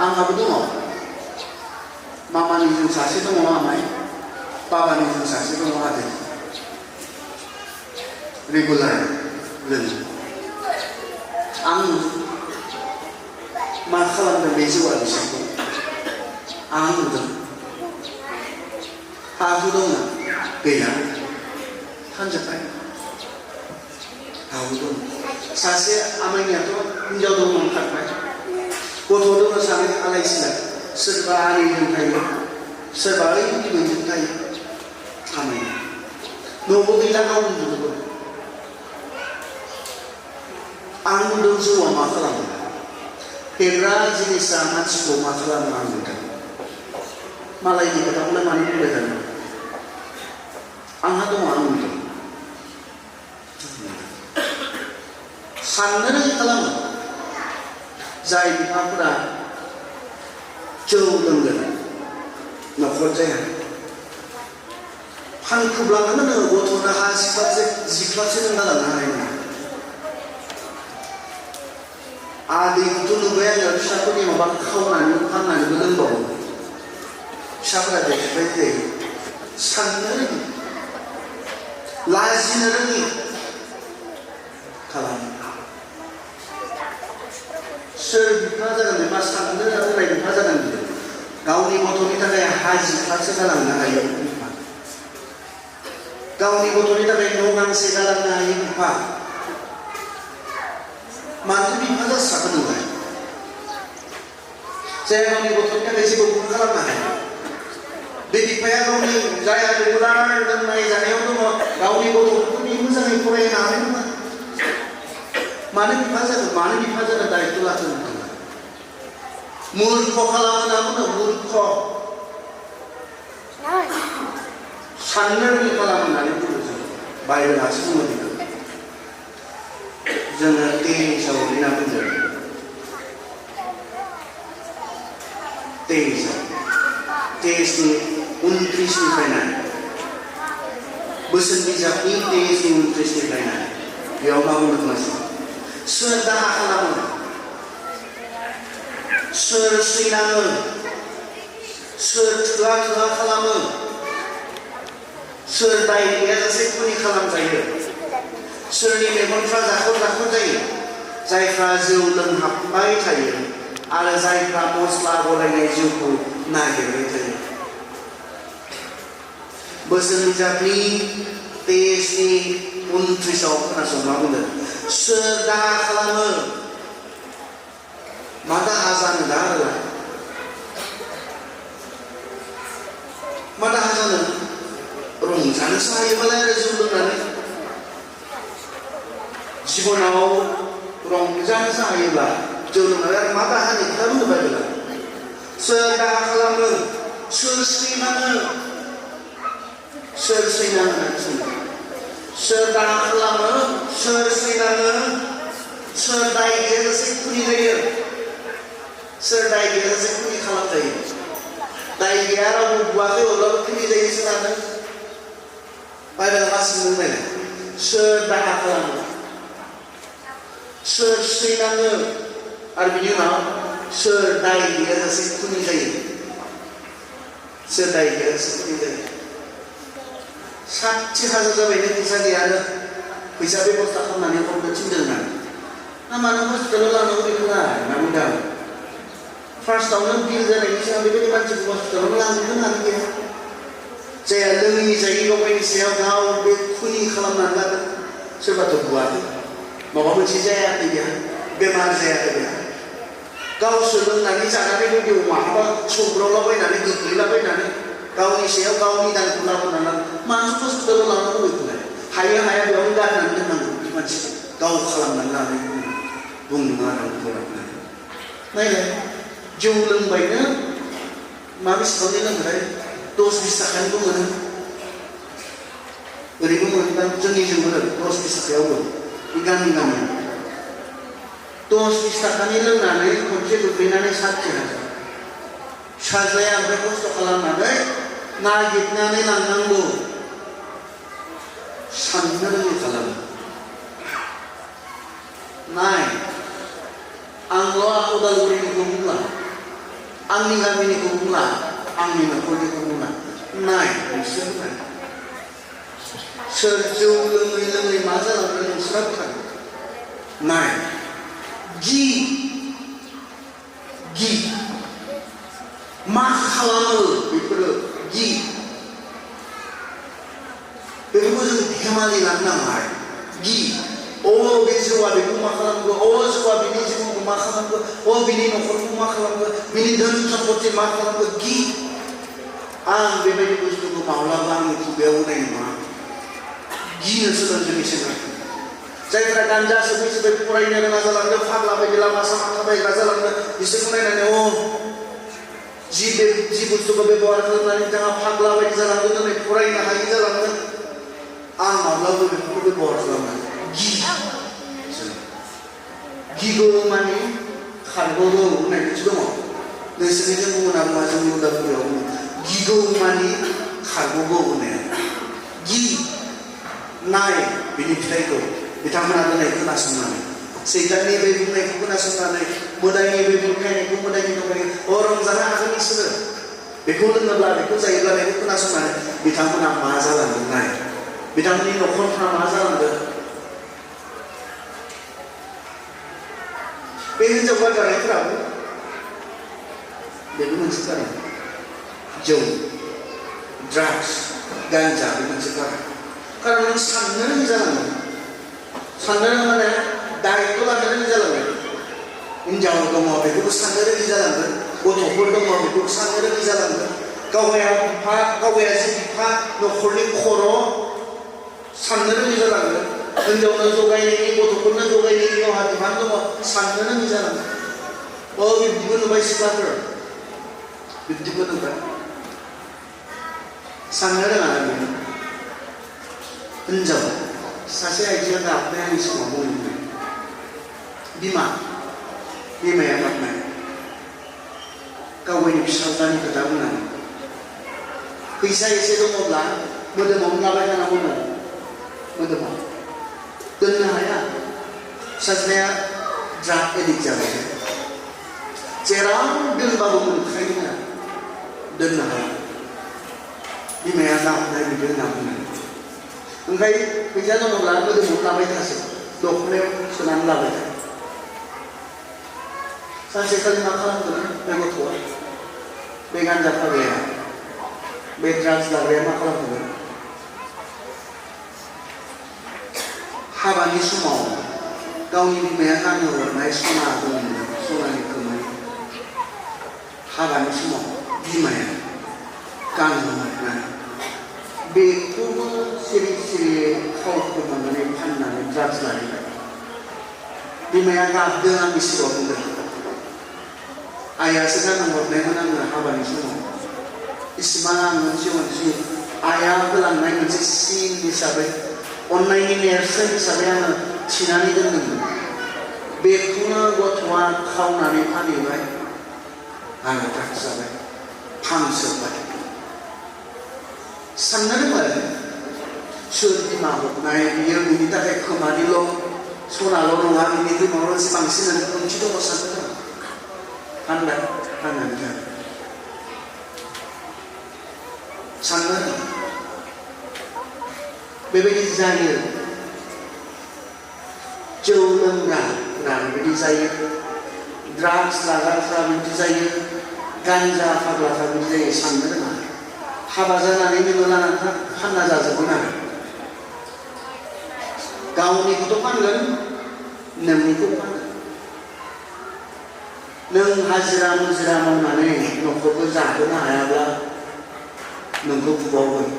आंहाबो दङ। मामानिजों सासे दङ आमाइ, बाबानिजों सासे दङ आदै। रेगुलार लोङो। आं मा खालामदों बे जौआ बिसोरखौ? आं नुदों। हा-हु दङ गैया, फानजोब्बाय। हा-हु दङ। सासे आमाइनियाथ' हिनजाव दंमोन, खारबाय। गथ' दङ सानै आलाय-सिलाय। सोरबा आनैजों थायो, सोरबा ओइ बिबैजों थायो। आमाइया न'बो गैला, गाव उन्दुजोबो। आं नुदों जौआ मा खालामो। फेग्रा जिनिसा मानसिखौ मा खालामो आं नुदों। मालायनि खोथाखौलाय मानो बुंबाय थानो? आंहा दङ, आं नुदों। साननो रोङि खालामो। जाय बिफाफोरा जौ लोंगोन न'खर जाया। फानखोब्लानो नोङो गथ'नो हा जिख्लाबसे नों गालांनो हानाय नङा। आदैखौथ' नुबाय आङो, फिसाफोरनि माबा खावनानै फाननानैबो लोंबावो। फिसाफोरा देरबाय जायो। साननो रोङि, लाजिनो रोङि खालामो। सोर बिफा जागोन बे? मा साननो रोंनाय बिफा जागोन बियो? गावनि गथ'नि थाखाय हा जिख्लाबसे गालांनो हायो बिफा। गावनि गथ'नि थाखाय न' गांसे गालांनो हायो बिफा। मानो बिफा जास्राखो नोंलाय? जाय गावनि गथ'नि थाखाय जेबो खालामनो हाया। बे बिफाया गावनि जायहा रेगुलार लोंनाय जानायाव दङ गावनि गथ'फोरनि मोजाङै फरायनो हानाय नङा मानो बिफा जानो दायित्व लाखो नोंथाङा मूर्ख खालामो ना बुङो मूर्ख साननो रोङि खालामो होननानै बुङो जों बाइबेलासो बुङो बेखौ जोङो तेइसाव लिरना बुंदों तेइसनि 29निफ्राय नाय बोसोन बिजाबनि 29निफ्राय नाय बेयाव मा बुंदों खोनासं सोर दाहा खालामो सोर सैनाङो सोर थोआ खालामो सोर दाय गैयाजासे खुनि खालामजायो सोरनि मेगनफ्रा जाखर जायो जायफ्रा जौ लोंहाबबाय थायो आरो जायफ्रा मस्ला गलायनाय जिउखौ नागिरबाय थायो बोसोन बिजाबनि 29 खोनासं मा बुंदों सोर दाहा खालामो मा दाहा जानो दा आरो मा दाहा जानो रंजानोसो हायोबालाय आरो जौ लोंनानै जिबनाव रंजानोसो हायोब्ला जौ लोंनानै आरो मा दाहानि खोथा बुंनो बाइबेला सोर दाहा खालामो सोर सैनाङो सोर दाहा खालामो सोर सैनाङो सोर दाय गैयाजासे खुनि जायो सोर दाय गैयाजासे खुनि खालामजायो दाय गैया रावबो बुवाखै अब्लाबो खुनि जायो सोरानो बाइबेला गासिबो बुंनाय सोर दाहा खालामो सोर सैनाङो आरो बिनि उनाव सोर दाय गैयाजासे खुनि जायो सोर दाय गैयाजासे खुनि जायो 60,000 जाबाय नों फैसा गैयानो फैसा बेबस्था खालामनानै हरनो थिनदों होननानै ना मानो हस्पिटालाव लांनांगौ बेखौलाय मा बुंदों फार्स्टआवनो बिल जानायनि सिगां बेबायदि मानसिखौ हस्पिटालाव लांनो होनानै गैया जायहा लोङि जायै गावनि सायाव गाव बे खुनि खालामनानै लादों सोरबाथ' बुवाखै माबा मोनसे जायाखै बेहा बेमार जायाखै बेहा गावसो लोंनानै जानानै बेबायदि माहाबा सौग्रावलाबायनानै गोग्लैलाबायनानै गावनि सायाव गावनि दानखौ लाबोनानै मानो हस्पिटालाव लांनांगौ बेखौलाय हाया बेयावनो गारनानै दोननांगौ बे मानसिखौ गाव खालामनानै लानाय बुंनो आरो नायलाय जौ लोंबायनो मा बेसेबांनि लोंबाय 10-20 थाखानिबो मोनो ओरैबो मोनोदां जोंनिजों मोनो 10-20 थाखायावबो बे गामि 10-20 थाखानि लोंनानै खनसे गोग्लैनानै 60,000 फिसाज्लाया ओमफ्राय खस्थ' खालामनानै नागिरनानै लांनांगौ साननो रोङि खालामो नाय आंल' उदालगुरिनिखौ बुंला आंनि गामिनिखौ बुंला आंनि न'खरनिखौ बुंला नाय नोंसोर नाय सोर जौ लोङै मा जालांदों नोंसोरा बुंखागोन नाय गि मा खालामो बेफोरो गि बेफोरखौ जों धेमालि लानो नाङा गि बे जौआ बेखौ मा खालामगौ जौआ बिनि जिउखौ मा खालामगौ बिनि न'खरखौ मा खालामगौ बिनि धोन सम्पति मा खालामगौ गि आं बेबायदि बुस्थुखौ माब्लाबा आंनि खुगायाव होनाय नङा गिनो सोलों जोंनि सेंग्राखौ जायफ्रा गान्जा सोबै फरायनो रोङा जालांदों फाग्ला बायदि लामा सामा थाबायग्रा जालांदों बिसोरखौ नायनानै जि बुस्थुखौ बेबहार खालामनानै बिथाङा फाग्ला बायदि जालांदों दिनै फरायनो हायि जालांदों आं माब्लाबो बेफोरखौ बेबहार खालामनानै गिगौ माने खारगौ होननाय मोनसे दङ नोंसोरनिजों बुङो ना बुङा जोंनि उदालगुरियाव बुङो गिगौ माने खारगौ होननाया गि नाय बिनि फिथाइखौ बिथांमोना दिनै खोनासंनानै सैताननि बे बुंनायखौ खोनासंनानै मोदायनि बे बुंखायनायखौ मोदायनि दंखायो रंजानो हागोन बिसोरो बेखौ लोङोब्ला बेखौ जायोब्ला बेखौ खोनासंनानै बिथांमोना मा जालांदों नाय बिथांमोननि न'खरफ्रा मा जालांदों बे हिनजाव गारजानायफोराबो बेबो मोनसे कारन जौ ड्राग्स गान्जा बे मोनसे कारन नों साननो रोङि जालाङो साननो रोङो माने दायित्व लानो रोङि जालाङो हिनजाव दङ बेखौबो साननो रोङि जालांगोन गथ'फोर दङ बेखौबो साननो रोङि जालांगोन गावगाया बिफा गावगायासो बिफा न'खरनि खर' साननो रोङि जालांगोन हिनजावनो जगायनायनि गथ'फोरनो जगायनायनि गावहा बिबान दङ साननो रोङि जालांगोन बिब्दिबो नुबाय सिख्लाफोर बिब्दिबो नुबाय साननो रोङा बियो हिनजाव सासे आइजोआ गाबनाय आंनि समाव बुंदोंमोन बिमाया गाबनाय गावगायनि फिसाज्लानि खोथा बुंनानै फैसा एसे दङब्ला मोदोमावनो लाबाय थानांगौनो मोदोमाव दोननो हाया फिसाज्लाया ड्राग एडिक्ट जाबाय जेराव दोनबाबो मोनखायो ना दोननो हाया बिमाया गाबनाय बिदि होनना बुंनाय ओंखाय फैसा दङब्ला मोदोमाव लाबाय थासै दखनायाव सोनानै लाबाय था सानसेखालि मा खालामगोन बे गथ'आ बे गान्जा फाग्लाया बे ड्राग्स लाग्राया मा खालामगोन हाबानि समाव गावनि बिमाया गाननो हरनाय सना दंमोन सनानि खोमाय हाबानि समाव बिमाया गाननो हरनाय बेखौबो सिरि सिरि खाव खोमानानै फाननानै ड्राग्स लाहैबाय बिमाया गाबदों आंनि सिगाङाव बुंदों आइयासो गाननो हरनायमोन आङो हाबानि समाव इसिबां आं मोनसे आइया होलांनाय मोनसे सिन हिसाबै अननायनि नेरसोन हिसाबै आङो थिनानै दोनदोंमोन बेखौनो गथ'आ खावनानै फानहैबाय आङो ड्राग्स जाबाय फानसोबाय साननो रोङा सोर बिमा हरनाय बियो बिनि थाखाय खोमानिल' सनाल' नङा बिनि गोमाव बांसिन ओंथि दङ साननो रोङा फानबाय फाननानै जाबाय साननो रोङा बेबायदि जायो जौ लोंग्राफोरा बेबायदि जायो ड्राग्स लाग्राफ्रा बिदि जायो गान्जा फाग्लाफ्रा बिदि जायो साननो रोङा हाबा जानानै नोङो लानानै फानना जाजोबगोन आरो गावनिखौथ' फानगोन नोंनिखौ फानगोन नों हाजिरा मुजिरा मावनानै न'खरखौ जाहोनो हायाब्ला नोंखौ बुबावगोन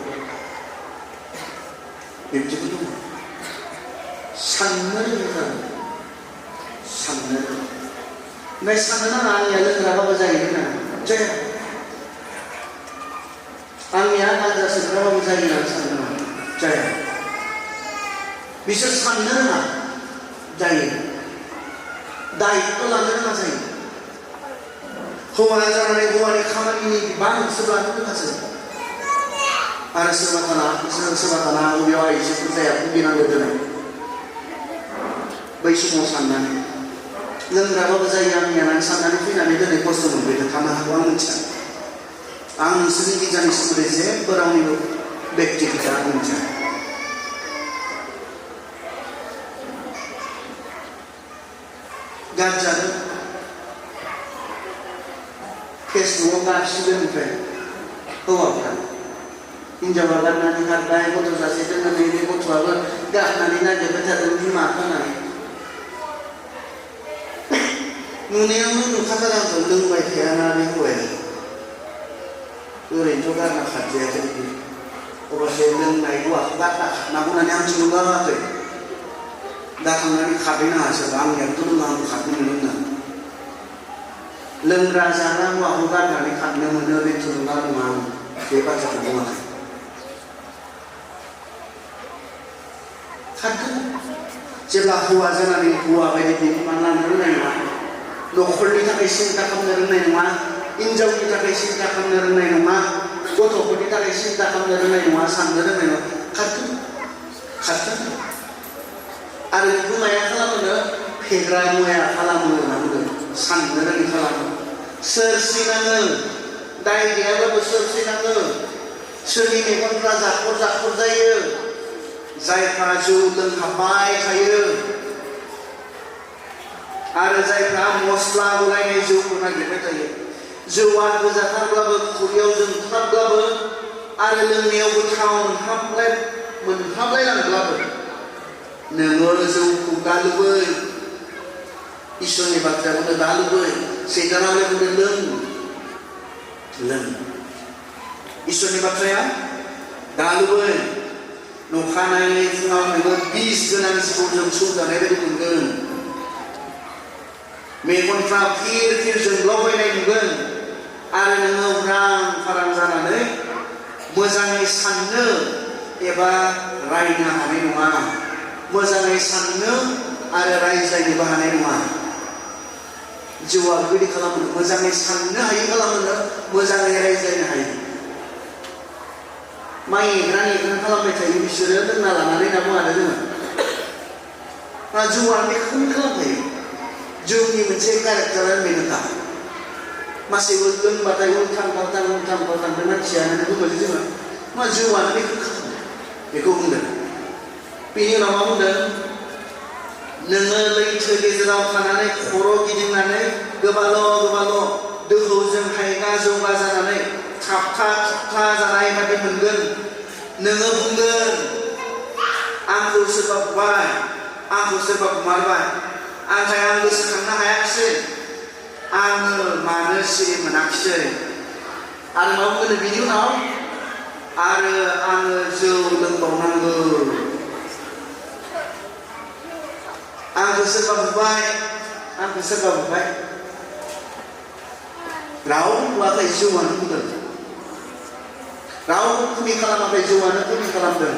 बिब्दिबो दङ साननो रोङा साननो ओमफ्राय साननो नाङा आंनिया लोंग्राबाबो जायो होनना जाया आंनिया गान्जा सोबग्राबाबो जायो होनना साननो नाङा जाया बिसोर साननो रोङा जायो दायित्व लानो रोङा जायो हौवा जानानै हौवानि खामानिनि बिबान सोर लानो रोङासै आरो सोरबा थाना बबेयाव आइजोफोर जाया भुगिनांगौ दोनै बै समाव साननानै लोंग्राबाबो जायो आंनिया साननानै फैनानै दोनै खस्थ' मोनबाय थानो हागौ आं मिथिया आं नोंसोरनि गिर्जानि सोमोन्दै जेबो रावनिबो बेक्तिगत आं मिथिया गारजादों फेसबुकआव गासिबो ओमफ्राय हौवाफ्रा हिन्जावा गारनानै खारबाय गथ' सासे दोङो नैबे गथ'आबो गारनानै नागिरबाय थादों बिमा फाननानै नुनायावनो नुखाथार आंखौ लोंबाय थायाना बे हौवाया ओरैनोथ' गारना खारजायाखै अबसे लोंनाय हौवाखौ गारना खारनांगौ होननानै आं थुलुंगाहोआखै दा थांनानै खारहैनाङा सोरबा आंनियाथ' लोङा आंबो खारनो मोनो होननानै लोंग्रा जाग्रा हौवाखौ गारनानै खारनो मोनो बे थुलुंगा नङा आं बे बाथ्राखौ बुङाखै खारगोन जेब्ला हौवा जानानै हौवा बायदि बिबान लानो रोंनाय नङा न'खरनि थाखाय सिन्था खालामनो रोंनाय नङा हिन्जावनि थाखाय सिन्था खालामनो रोंनाय नङा गथ'फोरनि थाखाय सिन्था खालामनो रोंनाय नङा साननो रोंनाय नङा खारगोन आरो बेखौ माया खालामनो फेग्रा मुवाया खालामो होनना बुंदों साननो रोङि खालामो सोरसिनाङो दाय गैयाब्लाबो सोरसिनाङो सोरनि मेगनफ्रा जाखर जायो जायफ्रा जौ लोंहाबबाय थायो आरो जायफ्रा मस्ला गलायनाय जौखौ नागिरबाय थायो जौआ गोजाथारब्लाबो खुरैयाव जोंख्लाबब्लाबो आरो लोंनायाव गोथाव मोनहाबलायलांब्लाबो नोङो जौखौ दालुबै इसोरनि बाथ्राखौनो दालुबै सैताना बुंदों लों इसोरनि बाथ्राया दालुबो नखानायै फुङाव नोङो बिस गोनां जिबौजों सौजानाय बायदि मोनगोन। मेगनफ्रा फिर फिर जोंब्लावबायनाय नुगोन आरो नोङो उरां फारां जानानै मोजाङै साननो एबा रायनो हानाय नङा। मोजाङै साननो आरो रायज्लायनोबो हानाय नङा। जिउआ बेबायदि खालामो, मोजाङै साननो हायो खालामो, मोजाङै रायज्लायनो हायो। माइ एग्रां खालामबाय थायो बिसोरो लोंना लानानै होनना बुङो आरो जोङो। जिउआ बेखौनो खालामखायो। जिउनि मोनसे केरेक्टारानो बेनोखा। मासेबो लोंबाथाय उल्थां फाल्थां बे मानसियानो बुङो जोङो मा जिउआनो बेखौ खालामो, बेखौ बुंदों। बेनि उनाव मा बुंदों? नोङो लैथो गेजेराव थानानै खर' गिदिंनानै गोबाल' दोहौजों हायगा जौगा जानानै थाबथा जानाय बादि मोनगोन। नोङो बुंगोन आंखौ सोरबा बुबाय, आंखौ सोरबा बुमारबाय, नाथाय आं गोसोखांनो हायाखिसै, आङो मानो सिरि मोनाखिसै। आरो मा बुंगोन बिनि उनाव? आरो आङो जौ लोंबावनांगौ। आंखौ सोरबा बुबाय, आंखौ सोरबा बुबाय। रावबो बुवाखै, जिउआनो बुंदों। रावबो खुनि खालामाखै, जिउआनो खुनि खालामदों।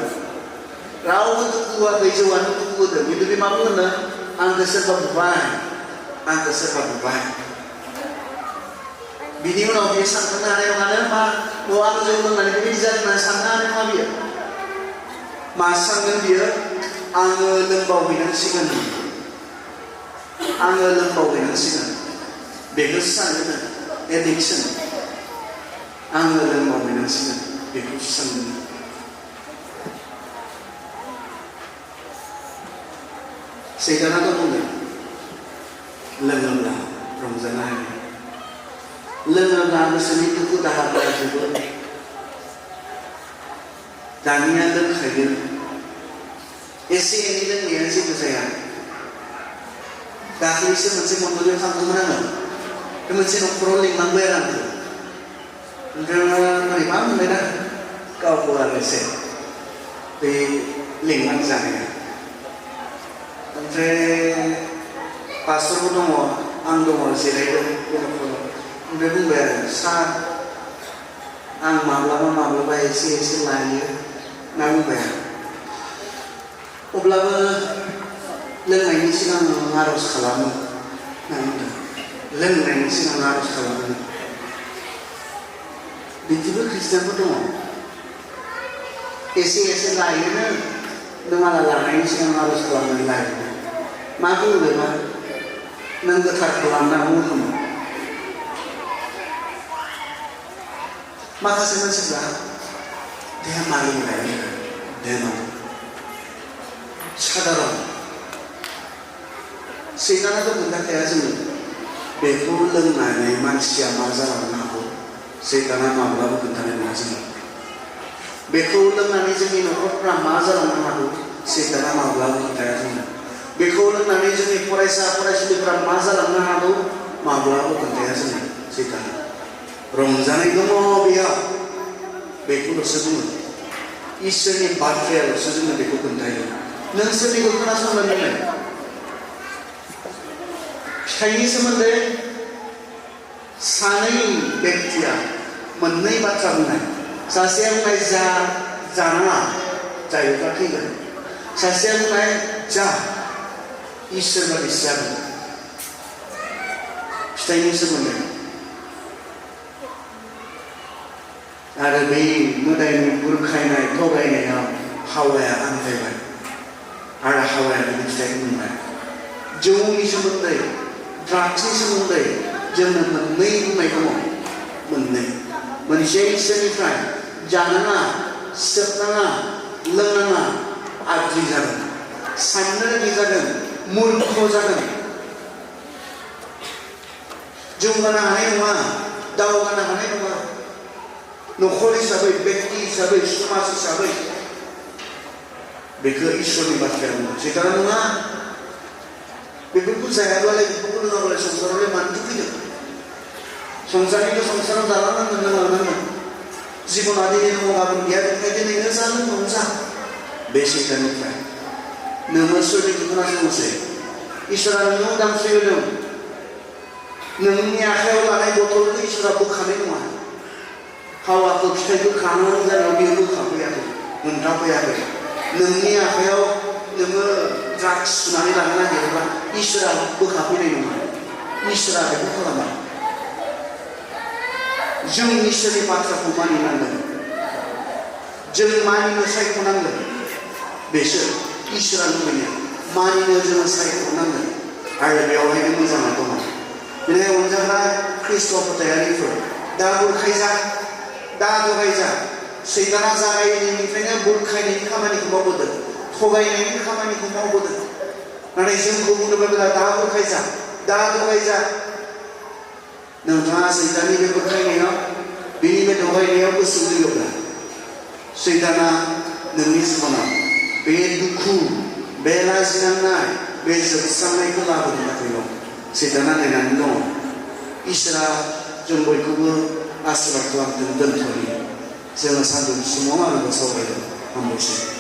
रावबो दुखु होआखै, जिउआनो दुखु होदों। खिन्थु बे मा बुंनो? आंखौ सोरबा बुबाय, आंखौ सोरबा बुबाय। बिनि उनाव बियो सानखांनो हानाय नङानो मा आं जौ लोंनानै बेबायदि जादों होननानै साननो हानाय नङा बियो। मा सानगोन बियो? आङो लोंबावहैनांसिगोन, आङो लोंबावहैनांसिगोन। बेखौसो सानगोन एडिक्सन। आङो लोंबावहैनांसिगोन, बेखौसो सानगोन। सैतानाथ' बुंदों लोङोब्ला रंजानो हायो, लोङोब्ला गोसोनि दुखु दाहाफोरा जोबो। दानिया लोंखायो, एसे एनै लोंनाया जेबो जाया। दाख्लैसो मोनसे मन्दलियाव थांदोंमोन आङो। बे मोनसे न'खराव लिंलांबाय आरो आंखौ। ओमफ्राय बोरैबा मोनबाय ना गावखौ आरो एसे बे लिंलांजानाया। ओमफ्राय पास्टरबो दङ, आं दङ जिरायदों बे न'खराव। ओमफ्राय बुंबाय आरो सार आं माब्लाबा एसे लायो होनना बुंबाय आरो। अब्लाबो लोंनायनि सिगां आर'ज खालामो होनना बुंदों। लोंनायनि सिगां आर'ज खालामो। बिदिबो ख्रिस्टियानफोर दङ। एसे लायोनो, नोंमाला लानायनि सिगां आर'ज खालामनानै लायो। मा बुङो बेबा? नों गोथार खालामनांगौ होनो। माखासे मानसिफ्रा देहा मारिनो लायो, देहा साधारन। सैतानाथ' खोन्थाखाया जोङो बेखौ लोंनानै मानसिया मा जालांनो हागौ। सैताना माब्लाबो खोन्थानाय नङा जोङो। बेखौ लोंनानै जोंनि न'खरफ्रा मा जालांनो हागौ, सैताना माब्लाबो खोन्थाया जोङो। बेखौ लोंनानै जोंनि फरायसा फरायसुलिफ्रा मा जालांनो हागौ, माब्लाबो खोन्थाया जोङो सैताना। रंजानाय दङ बेयाव, बेखौल'सो बुङो। इसोरनि बाथ्रायाल'सो जोङो बेखौ खोन्थायो। नोंसोर बेखौ खोनासंनो मोननाय। फिथाइनि सोमोन्दै सानै बेक्तिया मोननै बाथ्रा बुंनाय। सासेया बुंनाय जानाङा, जायोब्ला थैगोन। सासेया बुंनाय जा, इसोर बादि जागोन। फिथाइनि सोमोन्दै। आरो बै मोदायनि बुरखायनाय थगायनायाव हावाया आनजायबाय आरो हावाया बिनि फिथाइखौ मोनबाय। जौनि सोमोन्दै, ड्राग्सनि सोमोन्दै जोंनो मोननै बुंनाय दङ। मोननै। मोनसे इसोरनिफ्राय जानाङा, सोबनाङा, लोंनाङा, आद्रि जागोन, साननो रोङि जागोन, मूर्ख जागोन, जौगानो हानाय नङा, दावगानो हानाय नङा। न'खर हिसाबै, बेक्ति हिसाबै, समाज हिसाबै बेखौ इसोरनि बाथ्राया बुङो। सैताना नङा। बेफोरखौ जायाब्लालाय, बेफोरखौ लोङाब्लालाय संसारावलाय मानोथो फैदों? संसारनिथ' संसाराव जालांनांगोन, लोंलांनांगोन। जिबना दिनै दङ गाबोन गैया बेनिखायनो दिनैनो जा लोंनायावनो जा बे सैताननिफ्राय नोङो सोरनिखौ खोनासंनोसै इसोरा नोंनो उदांस्रि होदों नोंनि आखायाव लानाय बथलखौ इसोरा बोखानाय नङा हावाखौ फिथाइखौ खानानै जानायाव बियो बोखाफैयाखै हमथाफैयाखै नोंनि आखायाव नोङो ड्राग्स सुनानै लानो नागिरोब्ला इसोरा बोखाफैनाय नङा इसोरा बेखौ खालामा जों इसोरनि बाथ्राखौ मानिनांगोन जों मानिनो सायख'नांगोन बेसो इसोरा लुबैनाय मानिनो जोङो सायख'नांगोन आरो बेवहायनो मोजाङा दङ बेनिखायनो अनजाग्रा ख्रिस्ट' फोथायारिफोर दा बुरखायजा दा दगायजा सैताना जागायनायनिफ्रायनो बुरखायनायनि खामानिखौ मावबोदों थगायनायनि खामानिखौ मावबोदों नाथाय जोंखौ बुंनोब्ला दा बुरखायजा दा दगायजा नोंथाङा सैताननि बे बुरखायनायाव बेनि बे दगायनायाव गोसो होयोब्ला सैताना नोंनि जिबनाव बे दुखु बे लाजिनांनाय बे जोबस्रांनायखौ लाबोनो थाखाय दं सैताना नेनानै दङ इसोरा जों बयखौबो आशीर्बाद खालामदों दोनथ'नि जोङो सानदुं समाव आरोबाव सावरायगोन हामबायसै